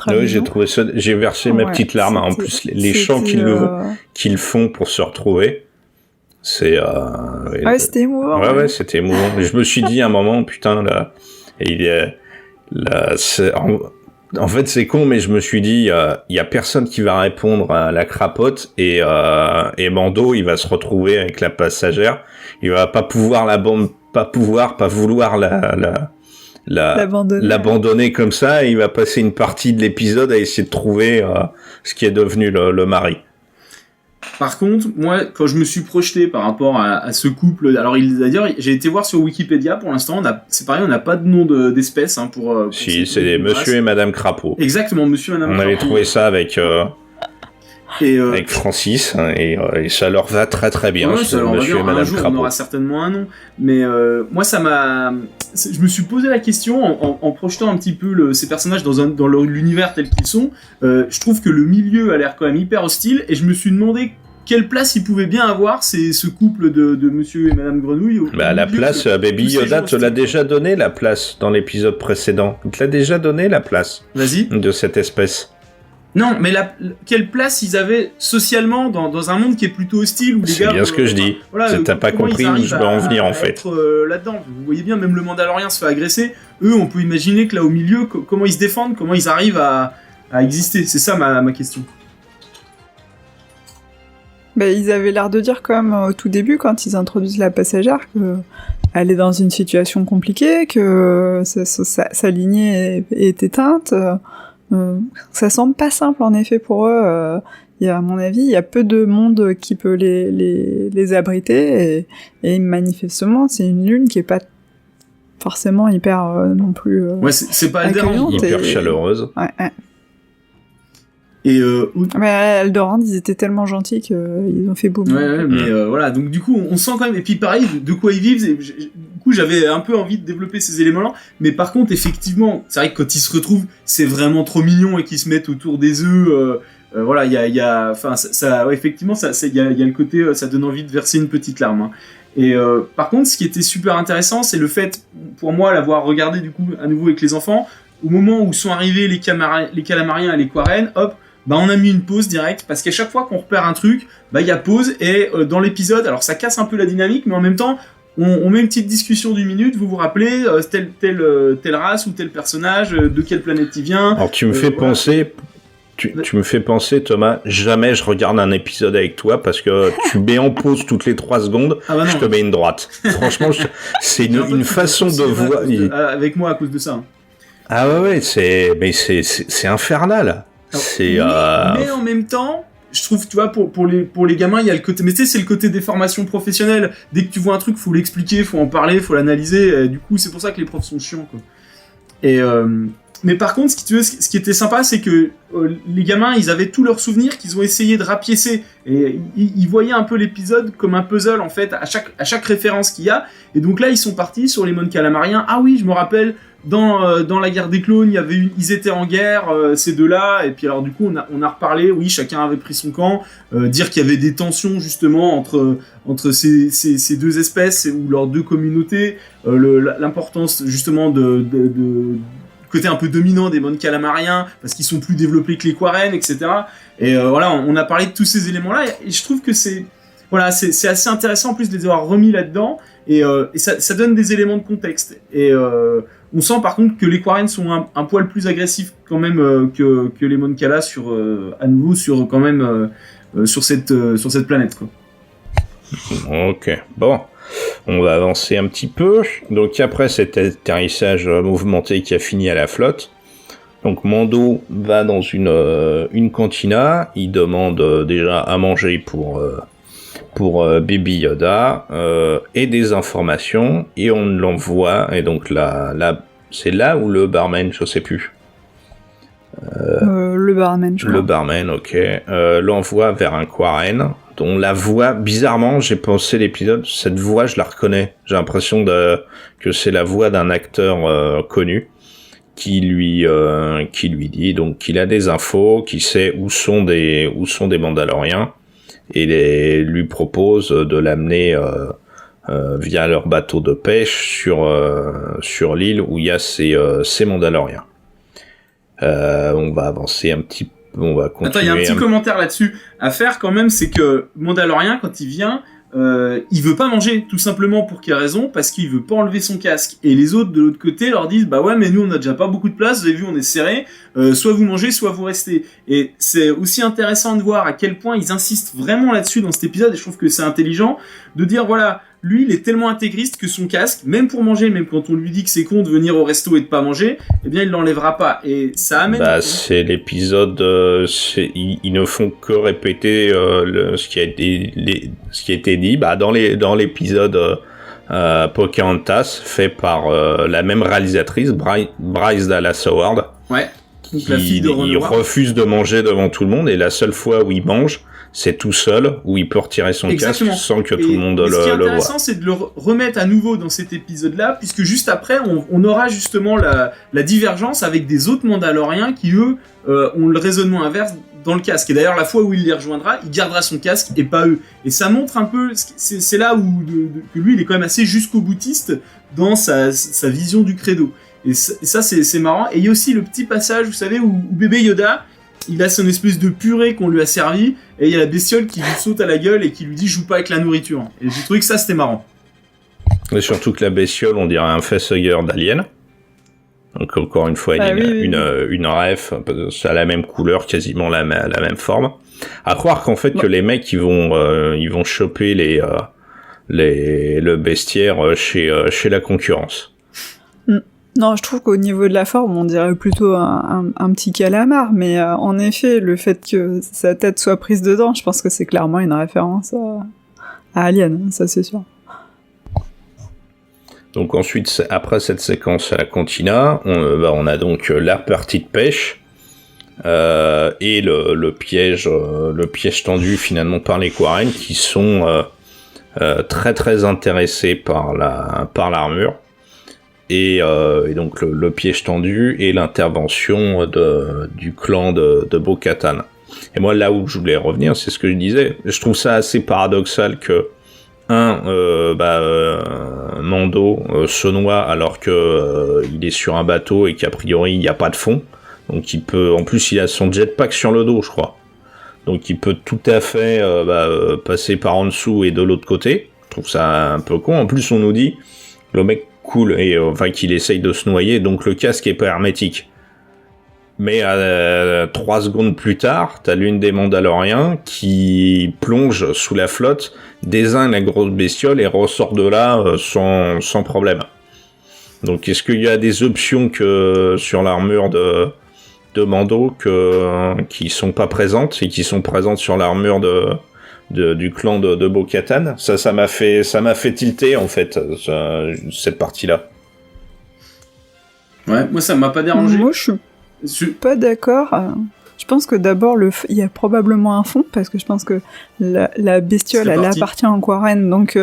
oui, j'ai trouvé ça. J'ai versé ma petite larme. En plus, les chants qu'ils font pour se retrouver. C'est c'était émouvant. Ouais, c'était émouvant. Je me suis dit à un moment, putain, en fait, c'est con, mais je me suis dit, il y a personne qui va répondre à la crapote et Mando, il va se retrouver avec la passagère. Il va pas vouloir l'abandonner comme ça. Et il va passer une partie de l'épisode à essayer de trouver ce qui est devenu le mari. Par contre, moi, quand je me suis projeté par rapport à ce couple, alors d'ailleurs, j'ai été voir sur Wikipédia, pour l'instant, c'est pareil, on n'a pas de nom d'espèce pour si, c'est Monsieur et Madame Crapaud. Exactement, Monsieur et Madame Crapaud. On avait trouvé ça avec Francis, et ça leur va très très bien, ouais, ça Monsieur et Madame un jour, Crapaud. On aura certainement un nom, mais moi, je me suis posé la question en projetant un petit peu ces personnages dans l'univers tel qu'ils sont. Je trouve que le milieu a l'air quand même hyper hostile, et je me suis demandé quelle place il pouvait bien avoir, ce couple de Monsieur et Madame Grenouille. La place, Baby Yoda te l'a déjà donné, la place, dans l'épisode précédent. Il te l'a déjà donné, la place. Vas-y. De cette espèce. Non, mais quelle place ils avaient socialement dans un monde qui est plutôt hostile où les gars... C'est bien ce que je dis. Voilà, t'as pas compris où je veux en venir, en fait. Là-dedans. Vous voyez bien, même le Mandalorien se fait agresser. Eux, on peut imaginer que là, au milieu, comment ils se défendent, comment ils arrivent à exister. C'est ça ma question. Ils avaient l'air de dire quand même au tout début, quand ils introduisent la passagère, qu'elle est dans une situation compliquée, que sa lignée est éteinte. Ça semble pas simple en effet pour eux. À mon avis, il y a peu de monde qui peut les abriter, et manifestement, c'est une lune qui est pas forcément hyper non plus. Ouais, c'est pas Alderaan, hyper chaleureuse. Ouais. Et Eldorand, ils étaient tellement gentils qu'ils ont fait boum. Ouais, mais voilà, donc du coup, on sent quand même. Et puis pareil, de quoi ils vivent. Du coup, j'avais un peu envie de développer ces éléments-là. Mais par contre, effectivement, c'est vrai que quand ils se retrouvent, c'est vraiment trop mignon et qu'ils se mettent autour des œufs. Voilà, il y a, enfin, ça, ouais, effectivement, il y a le côté, ça donne envie de verser une petite larme. Hein. Et par contre, ce qui était super intéressant, c'est le fait, pour moi, l'avoir regardé du coup à nouveau avec les enfants. Au moment où sont arrivés les calamariens et les Quarren, hop. Bah on a mis une pause directe parce qu'à chaque fois qu'on repère un truc, bah il y a pause et dans l'épisode, alors ça casse un peu la dynamique, mais en même temps on met une petite discussion d'une minute. Vous vous rappelez telle race ou tel personnage, de quelle planète il vient. Alors tu me fais penser, tu me fais penser Thomas, jamais je regarde un épisode avec toi parce que tu mets en pause toutes les 3 secondes, je te mets une droite. Franchement, c'est une façon de voir avec moi à cause de ça. Hein. Ah ouais, c'est infernal. Mais en même temps, je trouve, tu vois, pour les gamins, il y a le côté, mais tu sais, c'est le côté des formations professionnelles. Dès que tu vois un truc, faut l'expliquer, faut en parler, faut l'analyser. Du coup, c'est pour ça que les profs sont chiants, quoi. Et mais par contre, ce qui était sympa, c'est que les gamins, ils avaient tous leurs souvenirs qu'ils ont essayé de rapiécer. Et ils voyaient un peu l'épisode comme un puzzle, en fait, à chaque référence qu'il y a. Et donc là, ils sont partis sur les Mon Calamariens. Ah oui, je me rappelle. Dans la guerre des clones, ils étaient en guerre, ces deux-là, et puis alors du coup on a reparlé, oui, chacun avait pris son camp, dire qu'il y avait des tensions justement entre ces deux espèces ou leurs deux communautés, l'importance justement de côté un peu dominant des Mon Calamariens, parce qu'ils sont plus développés que les Quarren, etc. Et voilà, on a parlé de tous ces éléments-là, et je trouve que c'est assez intéressant en plus de les avoir remis là-dedans, et ça donne des éléments de contexte. Et on sent par contre que les Quarren sont un poil plus agressifs quand même que les Mon Cala à nouveau sur quand même sur cette planète, quoi. Ok, bon, on va avancer un petit peu. Donc après cet atterrissage mouvementé qui a fini à la flotte, donc Mando va dans une cantina, il demande déjà à manger pour Baby Yoda et des informations, et on l'envoie, et donc là c'est là où le barman, je sais plus. Le barman, je crois. Le barman, ok. L'envoie vers un Quarren, dont la voix, bizarrement, j'ai pensé l'épisode, cette voix, je la reconnais. J'ai l'impression que c'est la voix d'un acteur connu qui lui dit donc qu'il a des infos, qu'il sait où sont des Mandaloriens, et lui propose de l'amener via leur bateau de pêche sur l'île où il y a ces Mandaloriens. On va avancer un petit peu, on va continuer. Attends, il y a un petit commentaire là-dessus à faire quand même, c'est que Mandalorien, quand il vient, il veut pas manger, tout simplement pour quelle raison? Parce qu'il veut pas enlever son casque. Et les autres de l'autre côté leur disent, bah ouais, mais nous on a déjà pas beaucoup de place, vous avez vu, on est serré, soit vous mangez, soit vous restez. Et c'est aussi intéressant de voir à quel point ils insistent vraiment là-dessus dans cet épisode, et je trouve que c'est intelligent de dire, voilà, lui, il est tellement intégriste que son casque, même pour manger, même quand on lui dit que c'est con de venir au resto et de pas manger, eh bien, il l'enlèvera pas. Et ça amène... Bah, c'est l'épisode... ils ne font que répéter ce qui a été dit. Bah, dans l'épisode Pocahontas, fait par la même réalisatrice, Bryce Dallas Howard. Ouais. Donc, la fille de il refuse de manger devant tout le monde, et la seule fois où il mange, c'est tout seul, où il peut retirer son casque sans que tout le monde le voit. Ce qui est intéressant, c'est de le remettre à nouveau dans cet épisode-là, puisque juste après, on aura justement la divergence avec des autres Mandaloriens qui, eux, ont le raisonnement inverse dans le casque. Et d'ailleurs, la fois où il les rejoindra, il gardera son casque et pas eux. Et ça montre un peu, c'est là où que lui, il est quand même assez jusqu'au-boutiste dans sa vision du credo. Et ça, c'est marrant. Et il y a aussi le petit passage, vous savez, où bébé Yoda, il a son espèce de purée qu'on lui a servi, et il y a la bestiole qui lui saute à la gueule et qui lui dit « joue pas avec la nourriture ». Et j'ai trouvé que ça, c'était marrant. Et surtout que la bestiole, on dirait un facehugger d'Alien. Donc encore une fois, une ref, ça a la même couleur, quasiment la même forme. À croire qu'en fait que les mecs ils vont choper le bestiaire chez la concurrence. Non, je trouve qu'au niveau de la forme, on dirait plutôt un petit calamar, mais en effet, le fait que sa tête soit prise dedans, je pense que c'est clairement une référence à Alien, ça c'est sûr. Donc ensuite, après cette séquence à la cantina, on a donc la partie de pêche. et le piège tendu finalement par les Quarren qui sont très très intéressés par l'armure et donc le piège tendu et l'intervention du clan de Bo-Katan. Et moi là où je voulais revenir, c'est ce que je disais, je trouve ça assez paradoxal que Mando se noie alors que il est sur un bateau et qu'a priori il n'y a pas de fond. Donc il peut, en plus il a son jetpack sur le dos, je crois. Donc il peut tout à fait passer par en dessous et de l'autre côté. Je trouve ça un peu con. En plus on nous dit le mec coule et qu'il essaye de se noyer, donc le casque est pas hermétique. Mais 3 secondes plus tard, t'as l'une des Mandaloriens qui plonge sous la flotte, désigne la grosse bestiole et ressort de là sans problème. Donc est-ce qu'il y a des options que sur l'armure de Mando qui sont pas présentes et qui sont présentes sur l'armure du clan de Bo-Katan? Ça m'a fait tilter en fait cette partie-là. Ouais, moi ça m'a pas dérangé. Moi je suis pas d'accord. Je pense que d'abord il y a probablement un fond parce que je pense que la bestiole elle appartient en Quarren donc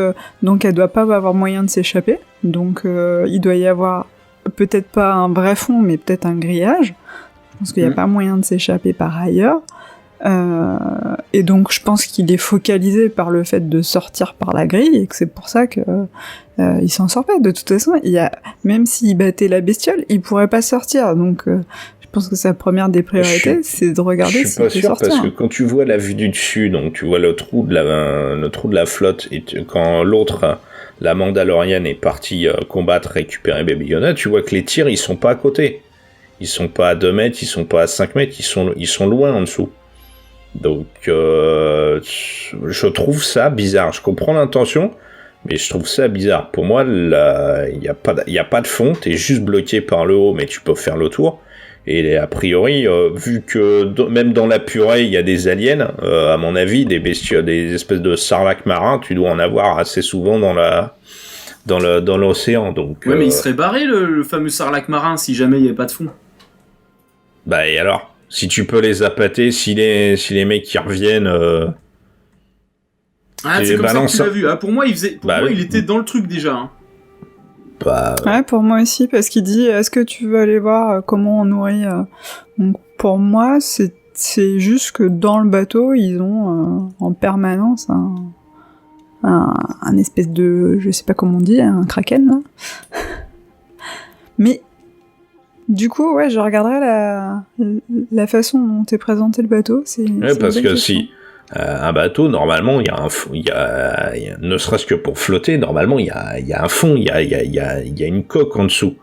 elle doit pas avoir moyen de s'échapper. Donc il doit y avoir peut-être pas un vrai fond mais peut-être un grillage. Je pense qu'il y a pas moyen de s'échapper par ailleurs. Et donc je pense qu'il est focalisé par le fait de sortir par la grille et que c'est pour ça que il s'en sort pas. De toute façon, même s'il battait la bestiole, il pourrait pas sortir. Donc je pense que sa première des priorités, c'est de regarder s'il peut sortir. Je suis pas sûr parce que quand tu vois la vue du dessus, donc tu vois le trou de la flotte et quand l'autre, la Mandalorienne est partie combattre, récupérer Baby Yoda, tu vois que les tirs ils sont pas à côté. Ils sont pas à 2 mètres, ils sont pas à 5 mètres, ils sont loin en dessous. Donc je trouve ça bizarre. Je comprends l'intention, mais je trouve ça bizarre. Pour moi, il y a pas de fond, t'es juste bloqué par le haut, mais tu peux faire le tour. Et a priori, vu que même dans la purée, il y a des aliens, à mon avis, des bestioles, des espèces de sarlacs marins, tu dois en avoir assez souvent dans l'océan. Donc ouais, mais il serait barré le fameux sarlac marin si jamais il y avait pas de fond. Bah et alors? Si tu peux les appâter, si les mecs qui reviennent... c'est comme ça que tu l'as vu. Ah, pour moi, il était dans le truc déjà. Hein. Ouais, pour moi aussi, parce qu'il dit, est-ce que tu veux aller voir comment on nourrit Donc pour moi, c'est juste que dans le bateau, ils ont en permanence un espèce de... Je sais pas comment on dit, un kraken, là. Mais... Du coup, ouais, je regarderai la façon dont est présenté le bateau. Ouais, parce que si un bateau, normalement, il y a ne serait-ce que pour flotter, normalement, il y a un fond, il y a une coque en dessous.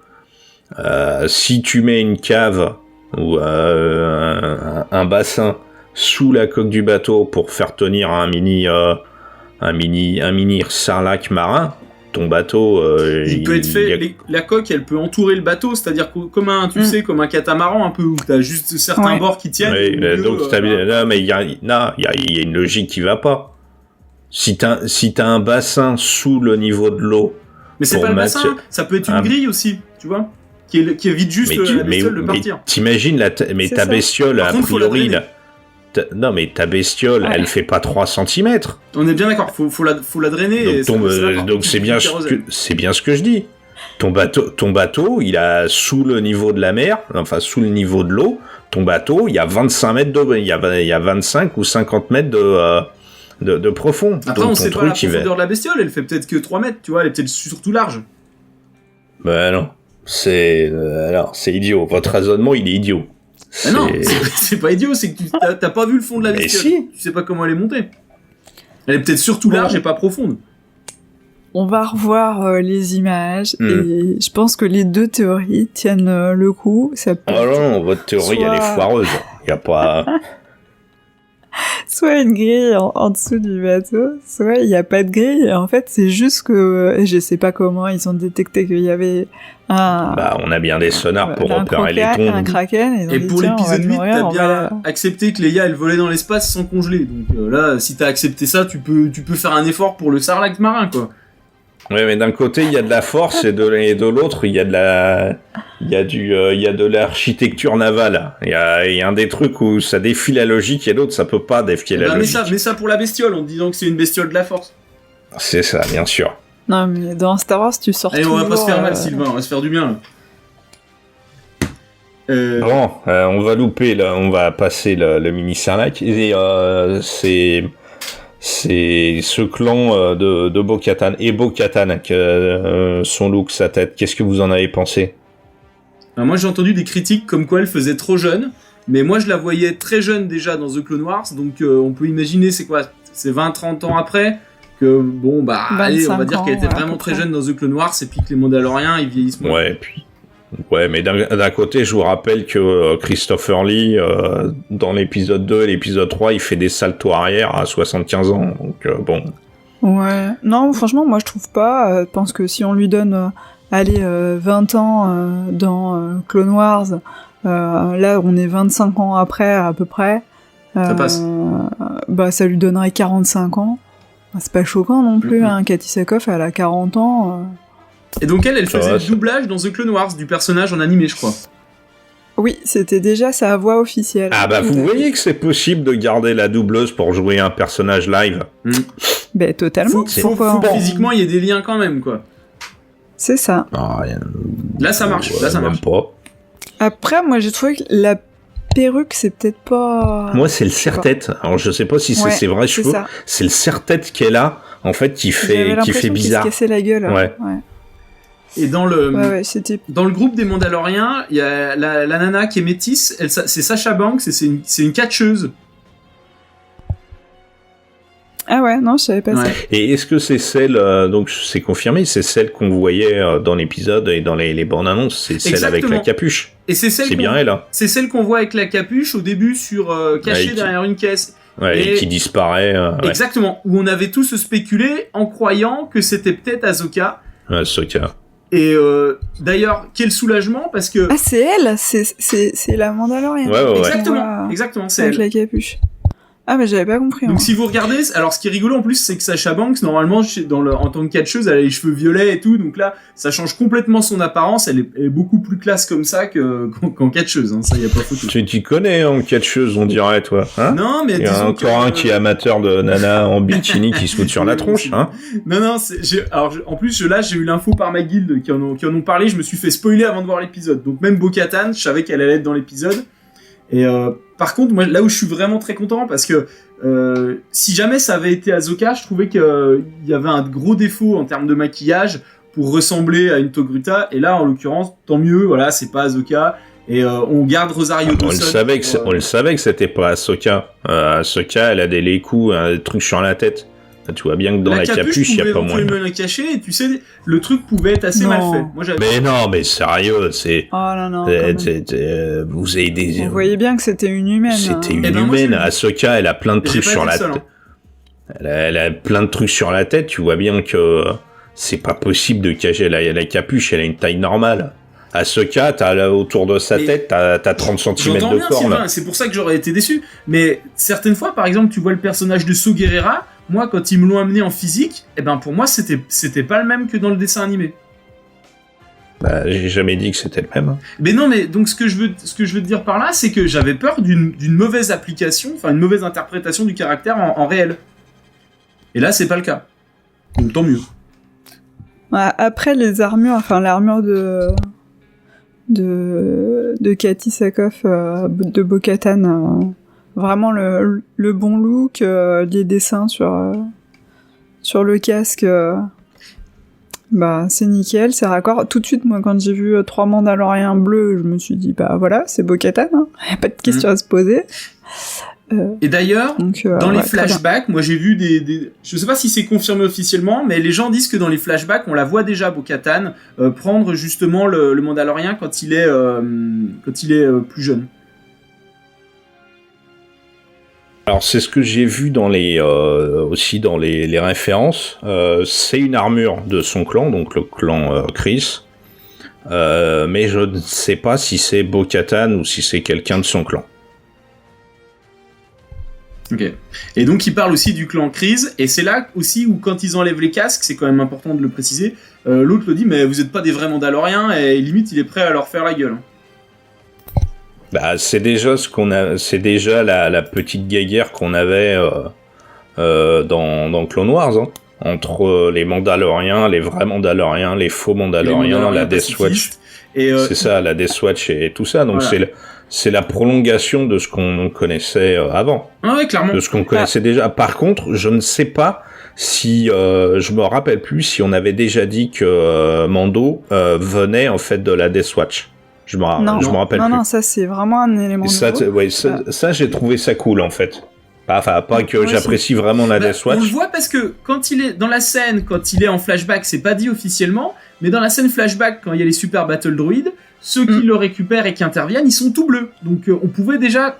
Si tu mets une cave ou un bassin sous la coque du bateau pour faire tenir un mini sarlac marin, ton bateau il peut être fait, la coque elle peut entourer le bateau, c'est-à-dire comme un catamaran un peu où t'as juste certains bords qui tiennent. Ouais, donc non, mais il y a une logique qui va pas. Si t'as un bassin sous le niveau de l'eau, mais c'est pas le bassin, ça peut être une grille aussi, tu vois, qui évite juste la bestiole de partir. Mais t'imagines ta bestiole a priori là. Non mais ta bestiole, elle fait pas 3 cm. On est bien d'accord, faut la drainer. Donc c'est bien ce que je dis. Ton bateau, il a sous le niveau de la mer, enfin sous le niveau de l'eau, ton bateau, il y a 25 mètres il y a 25 ou 50 mètres de profond. Après on sait pas la profondeur de la bestiole, elle fait peut-être que 3 mètres, tu vois, elle est peut-être surtout large. Ben non, c'est idiot. Votre raisonnement, il est idiot. Ah non, c'est pas idiot, c'est que t'as pas vu le fond de la bestiole. Si. Tu sais pas comment elle est montée. Elle est peut-être surtout large et pas profonde. On va revoir les images et je pense que les deux théories tiennent le coup. Ça peut non, votre théorie elle est foireuse. Y a pas. Soit une grille en dessous du bateau, soit il n'y a pas de grille. En fait, c'est juste que je sais pas comment ils ont détecté qu'il y avait on a bien des sonars pour repérer les tons. Un kraken. Et pour l'épisode 8, t'as bien accepté que Leia elle volait dans l'espace sans congeler. Donc là, si t'as accepté ça, tu peux faire un effort pour le sarlac marin, quoi. Ouais, mais d'un côté, il y a de la force et de l'autre, il y a de l'architecture navale. Il y a un des trucs où ça défie la logique et l'autre, ça peut pas défier la logique. Mais ça pour la bestiole, en disant que c'est une bestiole de la force. C'est ça, bien sûr. Non, mais dans Star Wars, tu sors Allez, toujours... on va pas se faire mal, Sylvain, on va se faire du bien, là. Bon, on va louper, là, on va passer le mini-Sarlacc. Et c'est ce clan de Bo-Katan et Bo-Katan, son look, sa tête. Qu'est-ce que vous en avez pensé? Alors moi j'ai entendu des critiques comme quoi elle faisait trop jeune, mais moi je la voyais très jeune déjà dans The Clone Wars, donc on peut imaginer c'est 20-30 ans après que bon bah allez, on va dire qu'elle était vraiment très jeune dans The Clone Wars et puis que les Mandaloriens ils vieillissent moins. Ouais, mais d'un côté, je vous rappelle que Christopher Lee, dans l'épisode 2 et l'épisode 3, il fait des saltos arrière à 75 ans, donc bon. Ouais, non, franchement, moi je trouve pas. Je pense que si on lui donne, 20 ans dans Clone Wars, là on est 25 ans après à peu près. Ça passe. Bah ça lui donnerait 45 ans. C'est pas choquant non plus, hein. Katee Sackhoff, elle a 40 ans. Et donc elle faisait le doublage dans The Clone Wars du personnage en animé, je crois. Oui, c'était déjà sa voix officielle. Ah bah vous voyez que c'est possible de garder la doubleuse pour jouer un personnage live. Ben totalement. Faut que physiquement il y ait des liens quand même, quoi. C'est ça. Là ça marche, Même pas. Après, moi j'ai trouvé que la perruque, c'est peut-être pas... Moi c'est le serre-tête. Alors je sais pas si c'est ses vrais cheveux. C'est le serre-tête qu'elle a, en fait, qui fait bizarre. Qu'il se cassait la gueule. Ouais. Et dans le dans le groupe des Mandaloriens, il y a la nana qui est métisse, c'est Sasha Banks et c'est une catcheuse. Ah ouais, non, je savais pas ça. Et est-ce que c'est celle, donc c'est confirmé, c'est celle qu'on voyait dans l'épisode et dans les bandes annonces, c'est celle avec la capuche. Et c'est bien elle, hein. C'est celle qu'on voit avec la capuche au début cachée derrière une caisse. Ouais, et qui disparaît. Exactement, où on avait tous spéculé en croyant que c'était peut-être Ahsoka. Ahsoka. Et d'ailleurs, quel soulagement parce que... Ah, c'est elle, c'est la Mandalorienne. Ouais. Exactement, c'est avec elle. la capuche. Ah, mais j'avais pas compris. Donc si vous regardez, alors ce qui est rigolo en plus, c'est que Sasha Banks, normalement, en tant que catcheuse, elle a les cheveux violets et tout, donc là, ça change complètement son apparence, elle est beaucoup plus classe comme ça qu'en catcheuse, hein, ça y a pas photo. Tu connais en catcheuse, on dirait, toi, hein? Non, mais il y a encore un qui est amateur de nana en bikini qui se fout sur la tronche, hein? Non, en plus, là, j'ai eu l'info par ma guilde qui en ont parlé, je me suis fait spoiler avant de voir l'épisode, donc même Bo-Katan, je savais qu'elle allait être dans l'épisode, et par contre, moi, là où je suis vraiment très content, parce que si jamais ça avait été Ahsoka, je trouvais qu'il y avait un gros défaut en termes de maquillage pour ressembler à une Togruta, et là, en l'occurrence, tant mieux, voilà, c'est pas Ahsoka, et on garde Rosario Dawson. On le savait que c'était pas Ahsoka. Ahsoka, elle a des coups, des trucs sur la tête. Tu vois bien que dans la capuche, il y a pas moyen. La cacher, et tu sais, le truc pouvait être assez mal fait. Mais non, mais sérieux, c'est... Oh non. Vous avez des... Vous voyez bien que c'était une humaine. C'était une humaine. Ahsoka, elle a plein de trucs sur la tête. Elle a plein de trucs sur la tête. Tu vois bien que c'est pas possible de cacher la capuche. Elle a une taille normale. Ahsoka, autour de sa tête, t'as 30 cm de corps. C'est pour ça que j'aurais été déçu. Mais certaines fois, par exemple, tu vois le personnage de Saw Gerrera. Moi, quand ils me l'ont amené en physique, pour moi, c'était pas le même que dans le dessin animé. Bah, j'ai jamais dit que c'était le même. Mais non, mais donc ce que je veux te dire par là, c'est que j'avais peur d'une mauvaise application, enfin une mauvaise interprétation du caractère en réel. Et là, c'est pas le cas. Donc tant mieux. Ouais, après les armures, enfin l'armure de Katee Sackhoff, de Bo-Katan, vraiment le bon look, les dessins sur le casque, c'est nickel, c'est raccord. Tout de suite, moi, quand j'ai vu 3 Mandaloriens bleus, je me suis dit, voilà, c'est Bo-Katan, hein. Y a pas de question à se poser. Et d'ailleurs, dans les flashbacks, moi j'ai vu je sais pas si c'est confirmé officiellement, mais les gens disent que dans les flashbacks, on la voit déjà, Bo-Katan, prendre justement le Mandalorien quand il est plus jeune. Alors c'est ce que j'ai vu aussi dans les références. C'est une armure de son clan, donc le clan Chris. Mais je ne sais pas si c'est Bo-Katan ou si c'est quelqu'un de son clan. Ok. Et donc il parle aussi du clan Kryze, et c'est là aussi où quand ils enlèvent les casques, c'est quand même important de le préciser, l'autre le dit, mais vous êtes pas des vrais Mandaloriens, et limite il est prêt à leur faire la gueule. Bah, c'est déjà c'est déjà la petite guéguerre qu'on avait dans Clone Wars, hein, entre les Mandaloriens, les vrais Mandaloriens, les faux Mandaloriens, la Death Watch. C'est ça, la Death Watch et tout ça. Donc voilà. C'est la prolongation de ce qu'on connaissait avant. Ah ouais, clairement. De ce qu'on connaissait déjà. Par contre, je ne sais pas si je me rappelle plus si on avait déjà dit que Mando venait en fait de la Death Watch. Je me rappelle plus. Non, ça c'est vraiment un élément nouveau. Ça j'ai trouvé ça cool en fait. Pas que j'apprécie vraiment la Death Watch. On le voit parce que quand il est dans la scène, quand il est en flashback, c'est pas dit officiellement, mais dans la scène flashback, quand il y a les super battle droids, ceux qui le récupèrent et qui interviennent, ils sont tout bleus. Donc on pouvait déjà,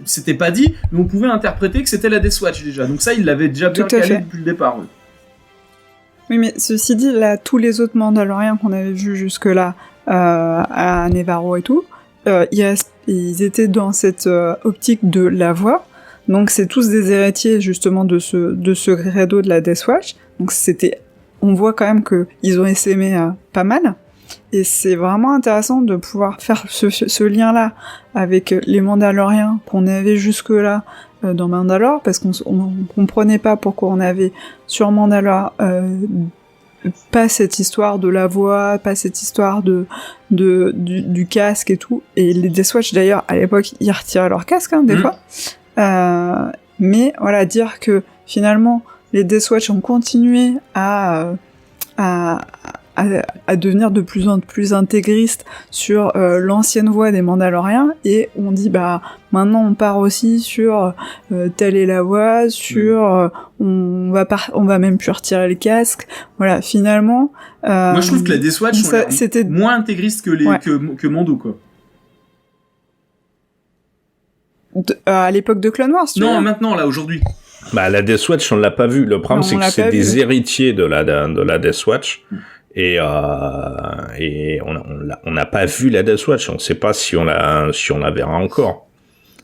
c'était pas dit, mais on pouvait interpréter que c'était la Death Watch déjà. Donc ça, il l'avait déjà bien calé depuis le départ. Ouais. Oui, mais ceci dit, là, tous les autres Mandaloriens qu'on avait vus jusque-là, à Nevarro et tout, ils étaient dans cette optique de la voix. Donc c'est tous des héritiers justement de ce credo de la Death Watch. Donc on voit quand même que ils ont essaimé pas mal. Et c'est vraiment intéressant de pouvoir faire ce lien-là avec les Mandaloriens qu'on avait jusque-là dans Mandalore, parce qu'on comprenait pas pourquoi on avait sur Mandalore pas cette histoire de la voix, pas cette histoire du casque et tout. Et les Death Watch d'ailleurs à l'époque ils retiraient leur casque des fois. Mais voilà, dire que finalement les Death Watch ont continué à devenir de plus en plus intégristes sur l'ancienne voix des Mandaloriens, et on dit bah maintenant on part aussi sur telle est la voix, sur on va même plus retirer le casque. Voilà, finalement moi je trouve que la Death Watch c'était moins intégriste que Mando quoi. À l'époque de Clone Wars, tu vois. Non, maintenant, là, aujourd'hui. Bah, la Death Watch, on l'a pas vu. Le problème, c'est que c'est des héritiers de la Death Watch. Et on n'a pas vu la Death Watch. On sait pas si on la verra encore.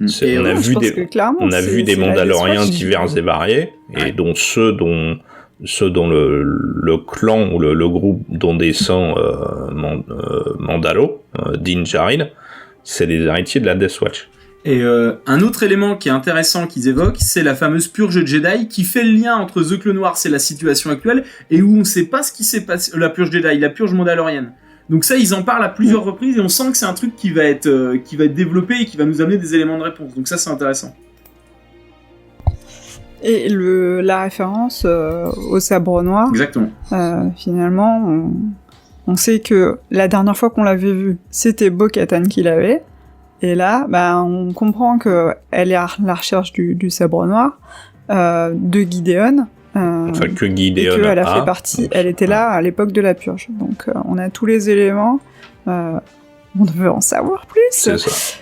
On a vu des Mandaloriens divers et variés, et dont ceux dont le clan ou le groupe dont descend Mandalo, Din Djarin, c'est des héritiers de la Death Watch. Et un autre élément qui est intéressant qu'ils évoquent, c'est la fameuse purge Jedi qui fait le lien entre The Clone Wars et la situation actuelle, et où on sait pas ce qui s'est passé, la purge Jedi, la purge mandalorienne. Donc ça, ils en parlent à plusieurs reprises, et on sent que c'est un truc qui va être développé et qui va nous amener des éléments de réponse. Donc ça, c'est intéressant. Et la référence au sabre noir. Exactement. Finalement, on sait que la dernière fois qu'on l'avait vu, c'était Bo-Katan qui l'avait. Et là, on comprend que elle est à la recherche du sabre noir de Gideon. Enfin, que Gideon et qu'elle a fait partie. Elle était là à l'époque de la purge. Donc, on a tous les éléments. On veut en savoir plus. C'est ça.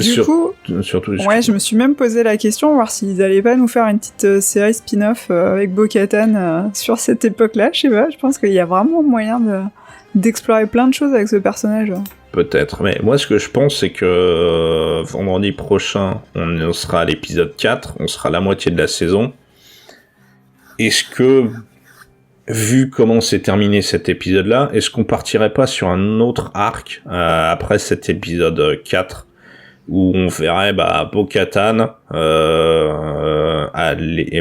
Surtout. Ouais, je me suis même posé la question, voir s'ils allaient pas nous faire une petite série spin-off avec Bo-Katan sur cette époque-là. Je sais pas. Je pense qu'il y a vraiment moyen d'explorer plein de choses avec ce personnage. Peut-être, mais moi ce que je pense c'est que vendredi prochain on sera à l'épisode 4, on sera à la moitié de la saison. Est-ce que, vu comment s'est terminé cet épisode-là, est-ce qu'on partirait pas sur un autre arc après cet épisode 4 où on verrait Bo-Katan,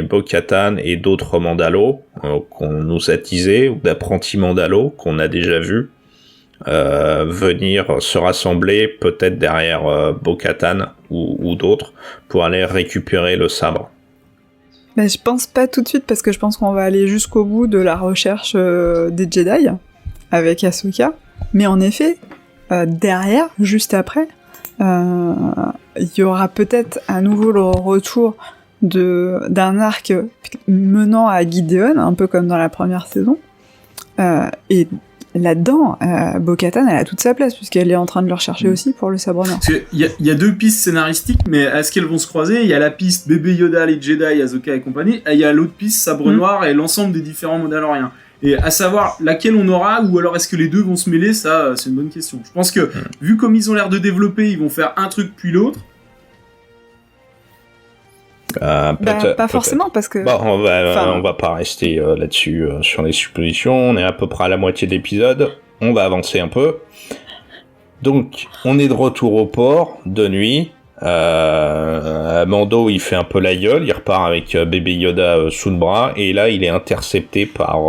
Bo-Katan et d'autres Mandalos qu'on nous a teasés, ou d'apprentis Mandalos qu'on a déjà vus, venir se rassembler peut-être derrière Bo-Katan ou d'autres pour aller récupérer le sabre. Je pense pas tout de suite, parce que je pense qu'on va aller jusqu'au bout de la recherche des Jedi avec Ahsoka. Mais en effet, derrière, juste après, il y aura peut-être à nouveau le retour d'un arc menant à Gideon, un peu comme dans la première saison. Et là-dedans, Bo-Katan, elle a toute sa place, puisqu'elle est en train de le rechercher aussi pour le sabre noir. Il y a deux pistes scénaristiques, mais est-ce qu'elles vont se croiser ? Il y a la piste bébé Yoda, les Jedi, Ahsoka et compagnie, et il y a l'autre piste sabre noir et l'ensemble des différents Mandaloriens. Et à savoir laquelle on aura, ou alors est-ce que les deux vont se mêler, ça, c'est une bonne question. Je pense que, vu comme ils ont l'air de développer, ils vont faire un truc puis l'autre. Pas forcément, parce que... Bon, on va pas rester là-dessus sur les suppositions. On est à peu près à la moitié de l'épisode. On va avancer un peu. Donc, on est de retour au port, de nuit. Mando, il fait un peu la gueule. Il repart avec bébé Yoda sous le bras. Et là, il est intercepté par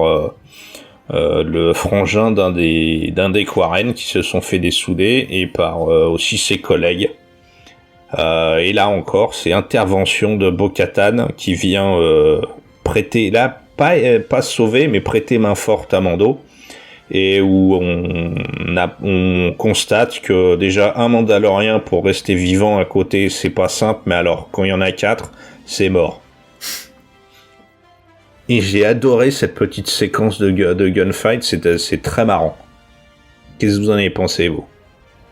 le frangin d'un des Quarren qui se sont fait dessouder. Et par aussi ses collègues. Et là encore, c'est intervention de Bo-Katan qui vient prêter, là, pas sauver, mais prêter main forte à Mando. Et où on constate que déjà un Mandalorien pour rester vivant à côté, c'est pas simple, mais alors quand il y en a 4, c'est mort. Et j'ai adoré cette petite séquence de gunfight, c'est très marrant. Qu'est-ce que vous en avez pensé, vous ?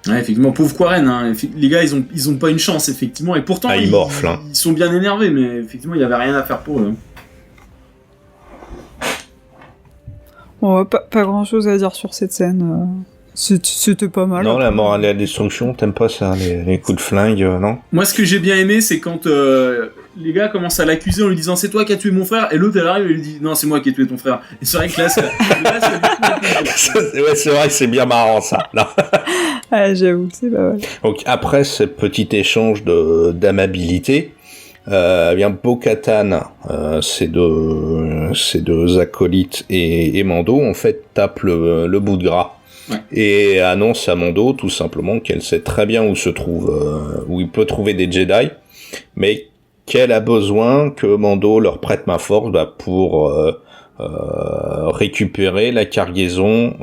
Ouais, effectivement, pauvre Quarren, hein. Les gars, ils ont pas une chance, effectivement, et pourtant, ils morflent, hein. Ils sont bien énervés, mais effectivement, il y avait rien à faire pour eux. Bon, pas grand chose à dire sur cette scène. C'était pas mal. Non, la mort à la destruction, t'aimes pas ça, les coups de flingue, non ? Moi, ce que j'ai bien aimé, c'est quand les gars commencent à l'accuser en lui disant c'est toi qui as tué mon frère, et l'autre elle arrive et lui dit non, c'est moi qui ai tué ton frère. Et c'est vrai que là, ouais, c'est vrai que c'est bien marrant ça. Non. Ah, j'avoue, c'est pas mal. Donc après ce petit échange d'amabilité, bien Bo-Katan, ces deux acolytes et Mando en fait tapent le bout de gras. Ouais. Et annonce à Mando tout simplement qu'elle sait très bien où il peut trouver des Jedi, mais qu'elle a besoin que Mando leur prête main forte pour récupérer la cargaison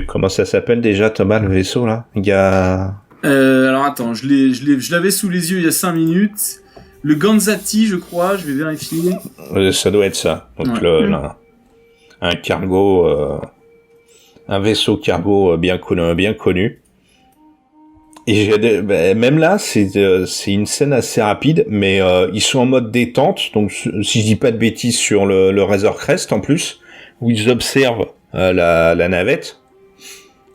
comment ça s'appelle déjà, Thomas, le vaisseau là ? Il y a... alors attends, je l'avais sous les yeux il y a 5 minutes. Le Ganzati, je crois, je vais vérifier. Ça doit être ça. Donc ouais. Un cargo, un vaisseau cargo bien connu. Et même là, c'est une scène assez rapide, mais ils sont en mode détente. Donc, si je dis pas de bêtises, sur le Razor Crest en plus, où ils observent la navette.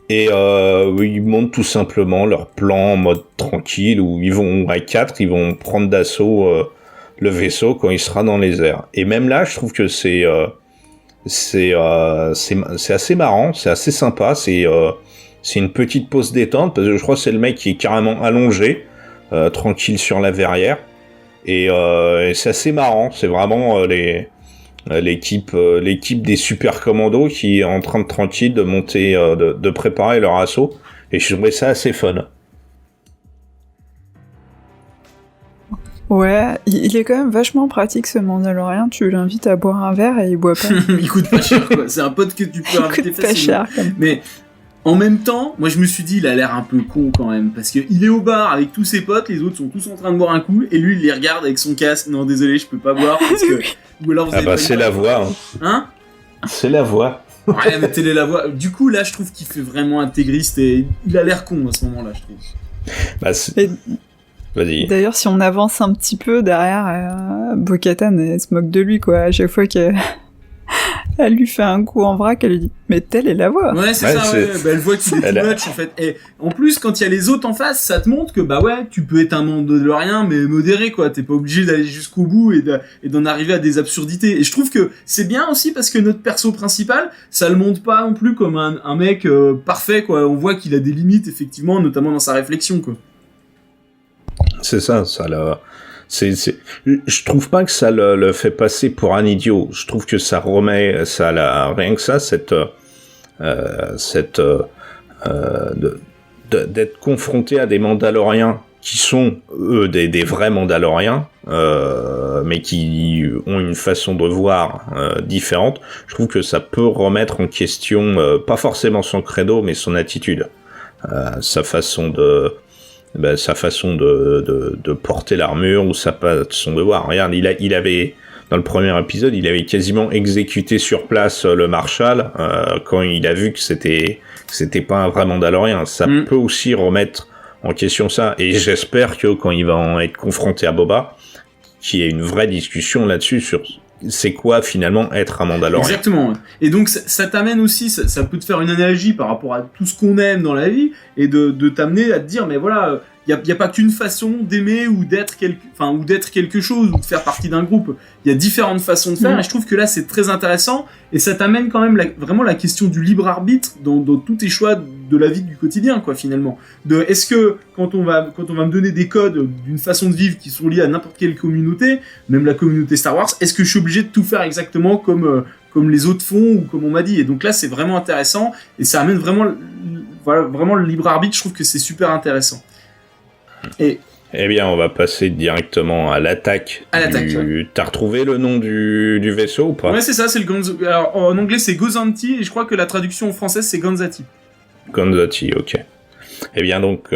Et ils montent tout simplement leur plan en mode tranquille, où ils vont à 4, ils vont prendre d'assaut le vaisseau quand il sera dans les airs. Et même là, je trouve que c'est assez marrant, c'est assez sympa, c'est une petite pause détente, parce que je crois que c'est le mec qui est carrément allongé, tranquille sur la verrière, et c'est assez marrant, c'est vraiment l'équipe des super commandos qui est en train de tranquille de monter, de préparer leur assaut, et je trouvais ça assez fun. Ouais, il est quand même vachement pratique ce Mandalorien, tu l'invites à boire un verre et il boit pas. Il coûte pas cher, quoi. C'est un pote que tu peux inviter facilement. Mais en même temps, moi je me suis dit, il a l'air un peu con quand même, parce que il est au bar avec tous ses potes, les autres sont tous en train de boire un coup, et lui il les regarde avec son casque. Non, désolé, je peux pas boire, parce que... Ou alors vous avez c'est la voix. Hein ? C'est la voix. Ouais, mettez-les la voix. Du coup, là, je trouve qu'il fait vraiment intégriste, et il a l'air con à ce moment-là, je trouve. Vas-y. D'ailleurs, si on avance un petit peu derrière, Bo-Katan, elle se moque de lui, quoi. À chaque fois qu'elle lui fait un coup en vrac, elle lui dit « Mais telle est la voix !» Ouais, c'est ça, ouais. Elle voit qu'il est too much, en fait. Et en plus, quand il y a les autres en face, ça te montre que, tu peux être un Mandalorien, mais modéré, quoi. T'es pas obligé d'aller jusqu'au bout et d'en arriver à des absurdités. Et je trouve que c'est bien aussi parce que notre perso principal, ça le montre pas non plus comme un mec parfait, quoi. On voit qu'il a des limites, effectivement, notamment dans sa réflexion, quoi. C'est ça je trouve pas que ça le fait passer pour un idiot. Je trouve que ça remet, rien que ça, d'être confronté à des Mandaloriens qui sont, eux, des vrais Mandaloriens, mais qui ont une façon de voir différente. Je trouve que ça peut remettre en question, pas forcément son credo, mais son attitude, sa façon de porter l'armure, ou sa façon de voir. Regarde, il avait, dans le premier épisode, il avait quasiment exécuté sur place le Marshal, quand il a vu que c'était pas un vrai Mandalorien. Ça peut aussi remettre en question ça, et j'espère que quand il va en être confronté à Boba, qu'il y ait une vraie discussion là-dessus sur c'est quoi finalement être un Mandalorien. Exactement. Et donc ça t'amène aussi, ça peut te faire une analogie par rapport à tout ce qu'on aime dans la vie, et de t'amener à te dire, mais voilà, il y a pas qu'une façon d'aimer ou d'être quelque chose ou de faire partie d'un groupe. Il y a différentes façons de faire et je trouve que là c'est très intéressant et ça t'amène quand même vraiment la question du libre arbitre dans tous tes choix de la vie du quotidien, quoi, finalement. Est-ce que quand on va me donner des codes d'une façon de vivre qui sont liés à n'importe quelle communauté, même la communauté Star Wars, est-ce que je suis obligé de tout faire exactement comme les autres font ou comme on m'a dit? Et donc là c'est vraiment intéressant et ça amène vraiment le libre arbitre. Je trouve que c'est super intéressant. Et eh bien, on va passer directement à l'attaque. Ouais. T'as retrouvé le nom du vaisseau ou pas? Ouais, c'est ça, c'est le Alors, en anglais, c'est Gozanti, et je crois que la traduction en français, c'est Ganzati. Ganzati, ok. Eh bien, donc,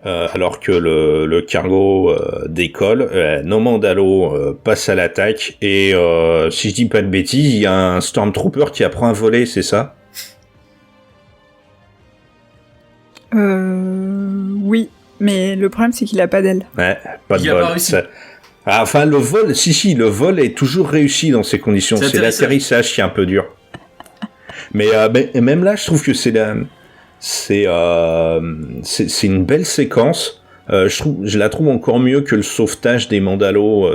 alors que le cargo décolle, nos Mandalo passent à l'attaque, et si je dis pas de bêtises, il y a un Stormtrooper qui apprend à voler, c'est ça? Oui. Mais le problème, c'est qu'il a pas d'aile. Ouais, pas de Il a vol. pas réussi. Enfin, le vol, le vol est toujours réussi dans ces conditions. C'est l'atterrissage qui est un peu dur. Mais même là, je trouve que c'est une belle séquence. Je la trouve encore mieux que le sauvetage des Mandalo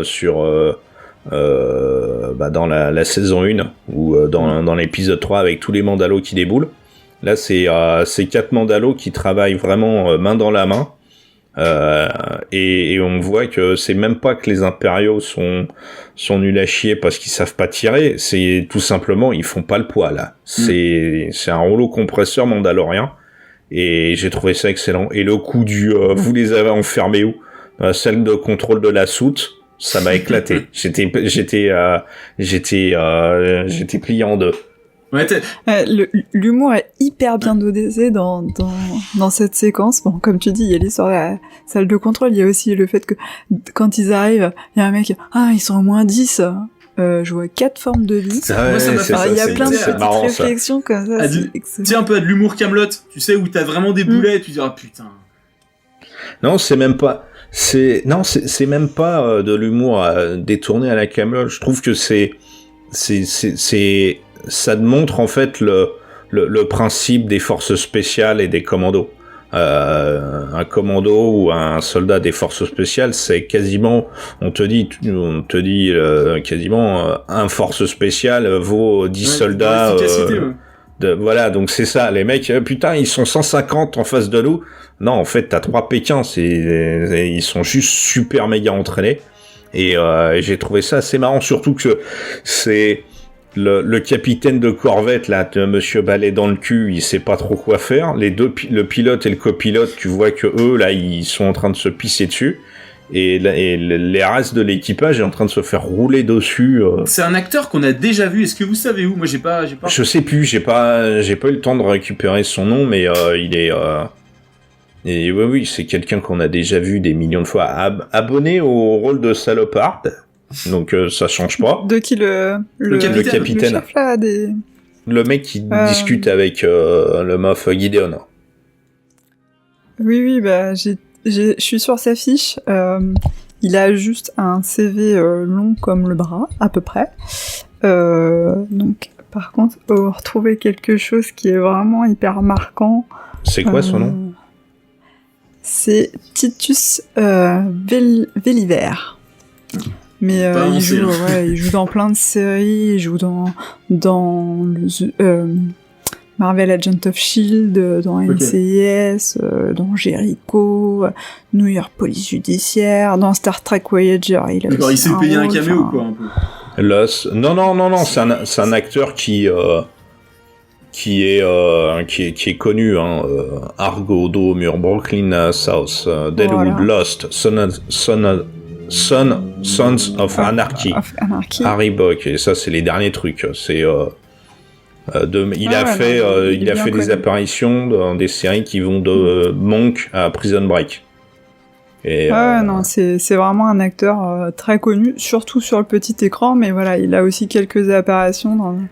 dans la saison 1 ou dans l'épisode 3 avec tous les Mandalo qui déboulent. Là, c'est 4 Mandalo qui travaillent vraiment main dans la main. Et on voit que c'est même pas que les impériaux sont nuls à chier parce qu'ils savent pas tirer, c'est tout simplement ils font pas le poids là. C'est un rouleau compresseur mandalorien et j'ai trouvé ça excellent. Et le coup du vous les avez enfermés où? Dans la salle de contrôle de la soute, ça m'a éclaté. J'étais plié en deux. Ouais, l'humour est hyper bien dosé dans cette séquence. Bon, comme tu dis, il y a l'histoire de la salle de contrôle, il y a aussi le fait que quand ils arrivent, il y a un mec, ils sont au moins 10. Je vois 4 formes de vie. Il y a plein de petites réflexions comme ça. Tiens, un peu à de l'humour Kaamelott, tu sais, où t'as vraiment des boulets et tu dis, ah putain. Non, c'est même pas de l'humour détourné à la Kaamelott. Je trouve que ça montre en fait le principe des forces spéciales et des commandos. Un commando ou un soldat des forces spéciales, c'est quasiment, on te dit quasiment un force spéciale vaut 10 soldats. Voilà, donc c'est ça. Les mecs, putain, ils sont 150 en face de nous. Non, en fait, t'as 3 Pékins. Ils sont juste super méga entraînés. Et j'ai trouvé ça assez marrant, surtout que c'est le capitaine de corvette, là, monsieur balai dans le cul, il sait pas trop quoi faire. Le pilote et le copilote, tu vois que eux, là, ils sont en train de se pisser dessus. Et les restes de l'équipage est en train de se faire rouler dessus. C'est un acteur qu'on a déjà vu. Est-ce que vous savez où? Moi, j'ai pas. Je sais plus. J'ai pas eu le temps de récupérer son nom, mais il est. Et oui, c'est quelqu'un qu'on a déjà vu des millions de fois. Abonné au rôle de salopard. Donc ça change pas. De qui le capitaine. Le chef, là, le mec qui discute avec le Moff Gideon. Oui, bah je suis sur sa fiche. Il a juste un CV long comme le bras, à peu près. Donc, par contre, pour retrouver quelque chose qui est vraiment hyper marquant. C'est quoi son nom? C'est Titus Welliver. Mais il joue dans plein de séries, il joue dans Marvel Agent of S.H.I.E.L.D., dans NCIS, dans Jericho, New York Police Judiciaire, dans Star Trek Voyager. Il s'est payé un caméo, quoi, un peu. Non, c'est un acteur qui est connu, hein, Argo, Domur, Brooklyn South, Deadwood, Lost, Sons of Anarchy. Harry Bock, et ça c'est les derniers trucs. C'est il a fait des apparitions dans des séries qui vont de Monk à Prison Break. Et non, c'est vraiment un acteur très connu, surtout sur le petit écran, mais voilà, il a aussi quelques apparitions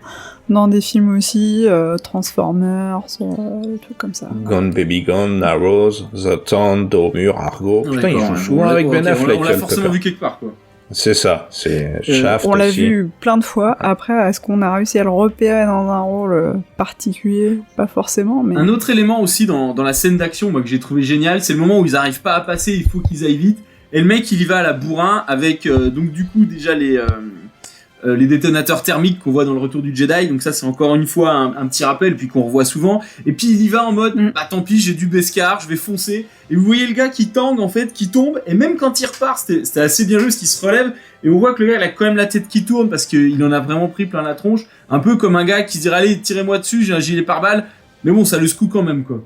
dans des films aussi, Transformers, des trucs comme ça. Gone Baby Gone, Narrows, The Town, Domur, Argo. Putain, il joue souvent avec Ben Affleck. On l'a forcément vu quelque part, quoi. C'est ça, c'est Shaft On l'a aussi. vu plein de fois. Après, est-ce qu'on a réussi à le repérer dans un rôle particulier? Pas forcément, mais... Un autre élément aussi dans la scène d'action, moi, que j'ai trouvé génial, c'est le moment où ils arrivent pas à passer, il faut qu'ils aillent vite. Et le mec, il y va à la bourrin avec, donc du coup, déjà les détonateurs thermiques qu'on voit dans le Retour du Jedi. Donc ça, c'est encore une fois un petit rappel, puis qu'on revoit souvent. Et puis il y va en mode, bah tant pis, j'ai du Beskar, je vais foncer. Et vous voyez le gars qui tangue, en fait, qui tombe. Et même quand il repart, c'était assez bien joué, parce qu'il se relève. Et on voit que le gars, il a quand même la tête qui tourne, parce qu'il en a vraiment pris plein la tronche. Un peu comme un gars qui dirait, allez, tirez-moi dessus, j'ai un gilet pare-balles. Mais bon, ça le secoue quand même, quoi.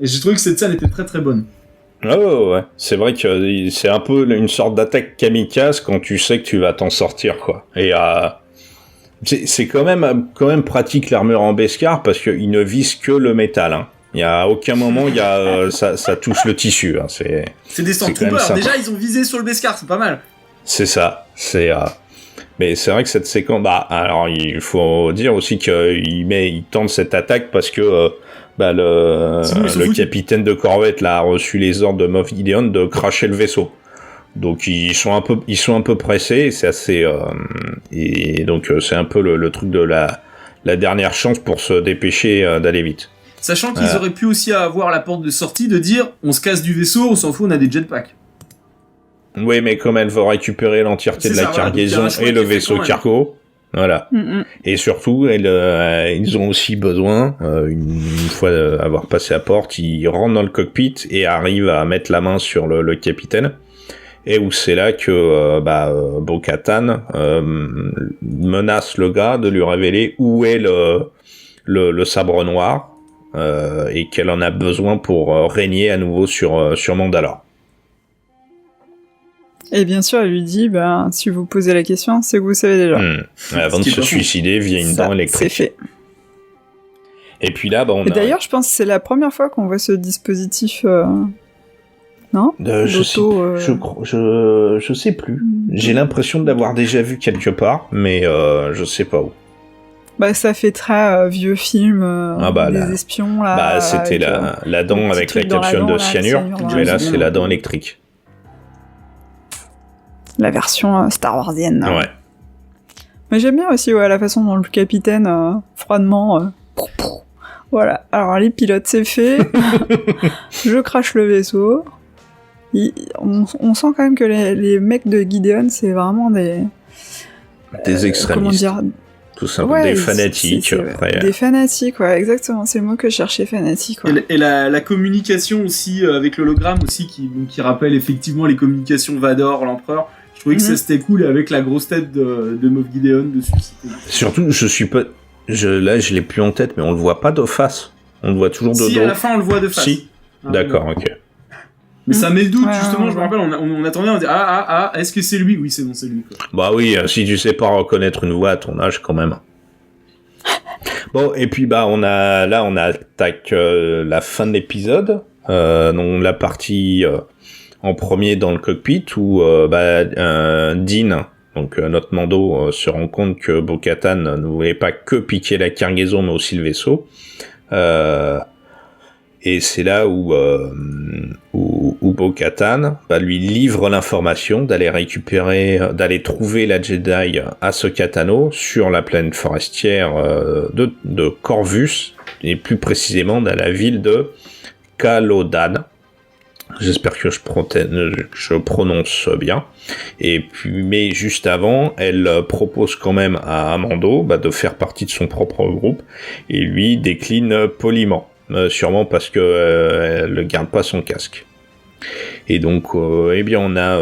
Et j'ai trouvé que cette scène était très très bonne. Oh, ouais, c'est vrai que c'est un peu une sorte d'attaque kamikaze quand tu sais que tu vas t'en sortir, quoi. Et c'est quand même pratique l'armure en Beskar parce qu'il ne vise que le métal. Hein. Il y a aucun moment ça touche le tissu. Hein. C'est des Stormtroopers. Déjà ils ont visé sur le Beskar, c'est pas mal. C'est ça. Mais c'est vrai que cette séquence. Bah alors il faut dire aussi qu'il tente cette attaque parce que. Le capitaine de corvette là a reçu les ordres de Moff Gideon de cracher le vaisseau. Donc ils sont un peu pressés et c'est assez et donc c'est un peu le truc de la dernière chance pour se dépêcher d'aller vite. Sachant qu'ils auraient pu aussi avoir la porte de sortie de dire on se casse du vaisseau, on s'en fout, on a des jetpacks. Oui, mais comme elle va récutirer l'entièreté de la cargaison et le vaisseau cargo. Voilà. Et surtout, ils ont aussi besoin, une fois avoir passé la porte, ils rentrent dans le cockpit et arrivent à mettre la main sur le capitaine. Et où c'est là que Bo-Katan menace le gars de lui révéler où est le sabre noir et qu'elle en a besoin pour régner à nouveau sur Mandalore. Et bien sûr, elle lui dit, si vous posez la question, c'est que vous savez déjà. Avant de se suicider via une dent électrique. C'est fait. Et puis là, Et d'ailleurs, je pense que c'est la première fois qu'on voit ce dispositif, non? Je sais plus. J'ai l'impression de l'avoir déjà vu quelque part, mais je sais pas où. Ça fait très vieux film, des espions, là. C'était la dent avec la capsule de cyanure, mais là, c'est la dent électrique. La version Star Warsienne. Ouais. Mais j'aime bien aussi la façon dont le capitaine, froidement... Voilà, alors les pilotes, c'est fait. Je crache le vaisseau. On sent quand même que les mecs de Gideon, c'est vraiment des extrémistes. Comment dire, tout simplement, des fanatiques. Des fanatiques, ouais, exactement. C'est le mot que je cherchais, fanatique. Ouais. Et la communication aussi, avec l'hologramme aussi, qui rappelle effectivement les communications Vador, l'empereur. Je trouvais que ça c'était cool, avec la grosse tête de Moff Gideon dessus. Surtout, je l'ai plus en tête, mais on le voit pas de face. On le voit toujours de dos. Si, à la fin, on le voit de face. Si. D'accord, ok. Mais ça met le doute, justement, je me rappelle, on attendait, on dit, est-ce que c'est lui? Oui, c'est bon, c'est lui, quoi. Bah oui, si tu sais pas reconnaître une voix à ton âge, quand même. Bon, et puis on attaque la fin de l'épisode, donc la partie en premier dans le cockpit, où Dean, donc notre Mando, se rend compte que Bo-Katan ne voulait pas que piquer la cargaison, mais aussi le vaisseau. Et c'est là où Bo-Katan lui livre l'information d'aller trouver la Jedi Ahsoka Tano sur la plaine forestière de Corvus, et plus précisément dans la ville de Calodan. J'espère que je prononce bien. Et puis, mais juste avant, elle propose quand même à Mando de faire partie de son propre groupe, et lui décline poliment. Sûrement parce que elle ne garde pas son casque. Et donc, on a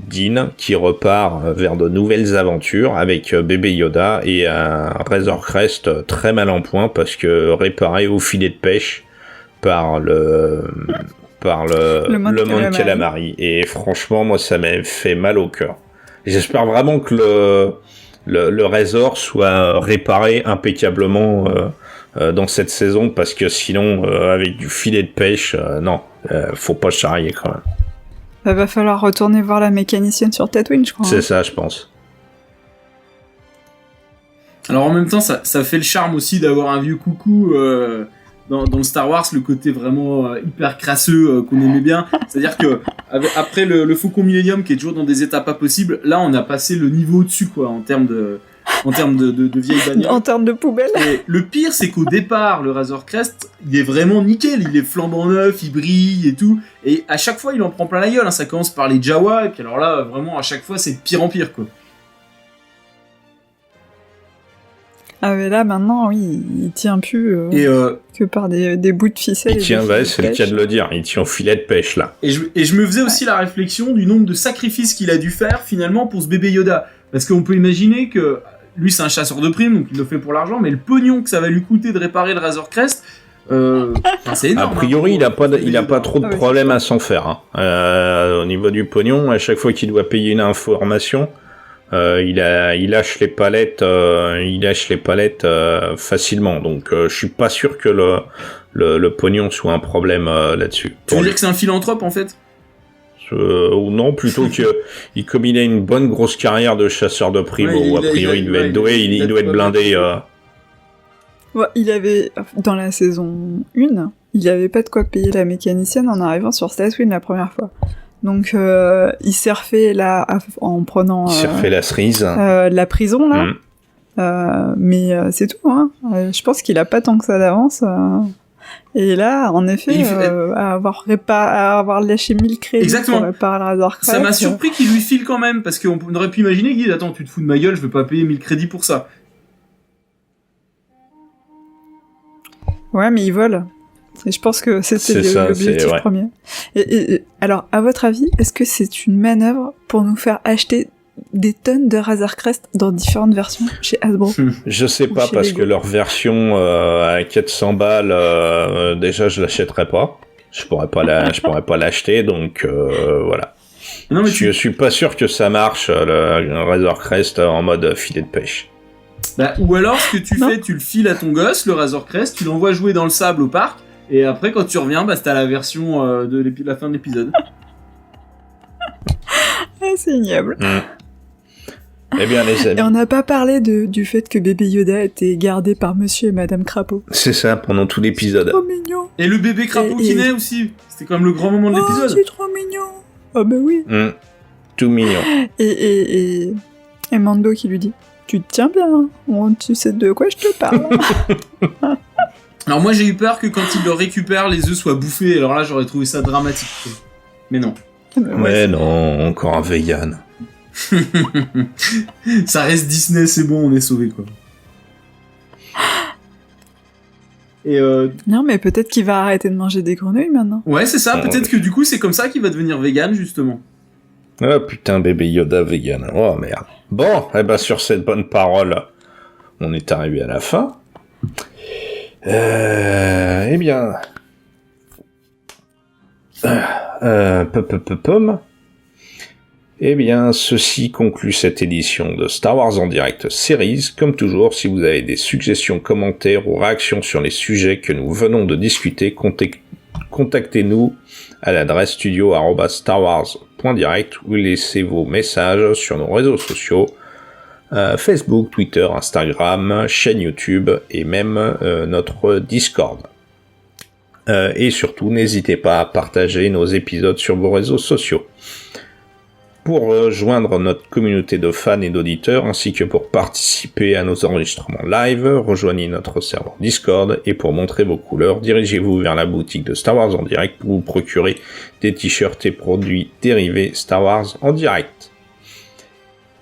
Dean qui repart vers de nouvelles aventures avec bébé Yoda et un Razor Crest très mal en point parce que réparé au filet de pêche par le monde Calamari. Et franchement, moi, ça m'a fait mal au cœur. J'espère vraiment que le Razor soit réparé impeccablement dans cette saison, parce que sinon, avec du filet de pêche, non, faut pas charrier quand même. Il va falloir retourner voir la mécanicienne sur Tatooine, je crois. C'est ça, je pense. Alors en même temps, ça fait le charme aussi d'avoir un vieux coucou dans le Star Wars, le côté vraiment hyper crasseux qu'on aimait bien. C'est-à-dire que après le Faucon Millennium qui est toujours dans des états pas possibles, là on a passé le niveau au-dessus quoi en termes de vieilles bagnoles. En termes de poubelle. Et le pire, c'est qu'au départ, le Razor Crest, il est vraiment nickel. Il est flambant neuf, il brille et tout. Et à chaque fois, il en prend plein la gueule. Hein. Ça commence par les Jawa, et puis alors là, vraiment, à chaque fois, c'est de pire en pire, quoi. Ah mais là maintenant oui, il tient plus que par des bouts de ficelle. Il tient, c'est le cas de le dire, il tient au filet de pêche là. Et je me faisais aussi la réflexion du nombre de sacrifices qu'il a dû faire finalement pour ce bébé Yoda. Parce qu'on peut imaginer que lui c'est un chasseur de primes, donc il le fait pour l'argent, mais le pognon que ça va lui coûter de réparer le Razor Crest, c'est énorme. A priori, il a pas trop de problèmes à s'en faire. Hein. Au niveau du pognon, à chaque fois qu'il doit payer une information, il lâche les palettes facilement. Donc, je suis pas sûr que le pognon soit un problème là-dessus. Tu veux dire que c'est un philanthrope en fait? Ou non, plutôt que comme il a une bonne grosse carrière de chasseur de primes, ou a priori il doit être doué, il doit être blindé. Ouais, il avait, dans la saison 1, il avait pas de quoi payer la mécanicienne en arrivant sur Tatooine la première fois. Donc il s'est refait là en prenant il s'est refait la cerise. La prison là. Mais c'est tout hein. Je pense qu'il a pas tant que ça d'avance. Et là, en effet, à avoir lâché 1000 crédits exactement. Pour réparer le Razor Crest. Ça m'a surpris qu'il lui file quand même, parce qu'on aurait pu imaginer qu'il dit attends, tu te fous de ma gueule, je vais pas payer 1000 crédits pour ça. Ouais, mais il vole. Et je pense que c'était l'objectif premier. Et alors, à votre avis, est-ce que c'est une manœuvre pour nous faire acheter des tonnes de Razor Crest dans différentes versions chez Hasbro? Je sais pas, parce que leur version à 400 balles, déjà je l'achèterais pas. Je pourrais pas l'acheter, donc voilà. Non, mais je suis pas sûr que ça marche, le Razor Crest en mode filet de pêche. Bah, ou alors ce que tu fais, tu le files à ton gosse, le Razor Crest, tu l'envoies jouer dans le sable au parc, et après quand tu reviens, bah t'as la version de la fin de l'épisode. Ah, c'est ignoble. Eh bien, les amis. Et on n'a pas parlé du fait que bébé Yoda était gardé par Monsieur et Madame Crapaud. C'est ça, pendant tout l'épisode. Trop mignon. Et le bébé Crapaud qui naît aussi. C'était quand même le grand moment de l'épisode. C'est trop mignon. Ah bah oui. Tout mignon. Et Mando qui lui dit tu te tiens bien, hein. Tu sais de quoi je te parle. Alors moi j'ai eu peur que quand il le récupère, les œufs soient bouffés. Alors là j'aurais trouvé ça dramatique. Mais non. Mais non, encore un vegan. Ça reste Disney, c'est bon, on est sauvés quoi. Et non mais peut-être qu'il va arrêter de manger des grenouilles maintenant. Ouais c'est ça, peut-être que du coup c'est comme ça qu'il va devenir vegan justement. Ah putain, bébé Yoda vegan. Oh merde. Bon, eh ben sur cette bonne parole, on est arrivé à la fin. Eh bien... Eh bien, ceci conclut cette édition de Star Wars en direct Series. Comme toujours, si vous avez des suggestions, commentaires ou réactions sur les sujets que nous venons de discuter, contactez-nous à l'adresse studio@starwars.direct ou laissez vos messages sur nos réseaux sociaux, Facebook, Twitter, Instagram, chaîne YouTube et même notre Discord. Et surtout, n'hésitez pas à partager nos épisodes sur vos réseaux sociaux. Pour rejoindre notre communauté de fans et d'auditeurs, ainsi que pour participer à nos enregistrements live, rejoignez notre serveur Discord, et pour montrer vos couleurs, dirigez-vous vers la boutique de Star Wars en direct pour vous procurer des t-shirts et produits dérivés Star Wars en direct.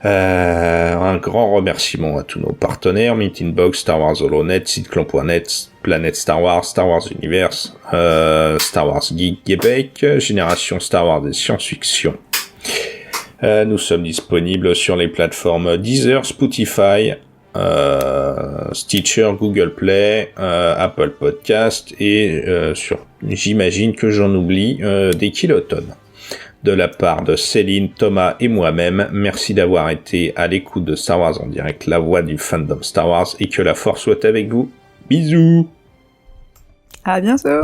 Un grand remerciement à tous nos partenaires, Meeting Box, Star Wars HoloNet, Siteclan.net, Planète Star Wars Universe, Star Wars Geek Québec, Génération Star Wars et Science-Fiction. Nous sommes disponibles sur les plateformes Deezer, Spotify, Stitcher, Google Play, Apple Podcast et j'imagine que j'en oublie, des kilotonnes. De la part de Céline, Thomas et moi-même, merci d'avoir été à l'écoute de Star Wars en direct, la voix du fandom Star Wars, et que la force soit avec vous. Bisous. À bientôt.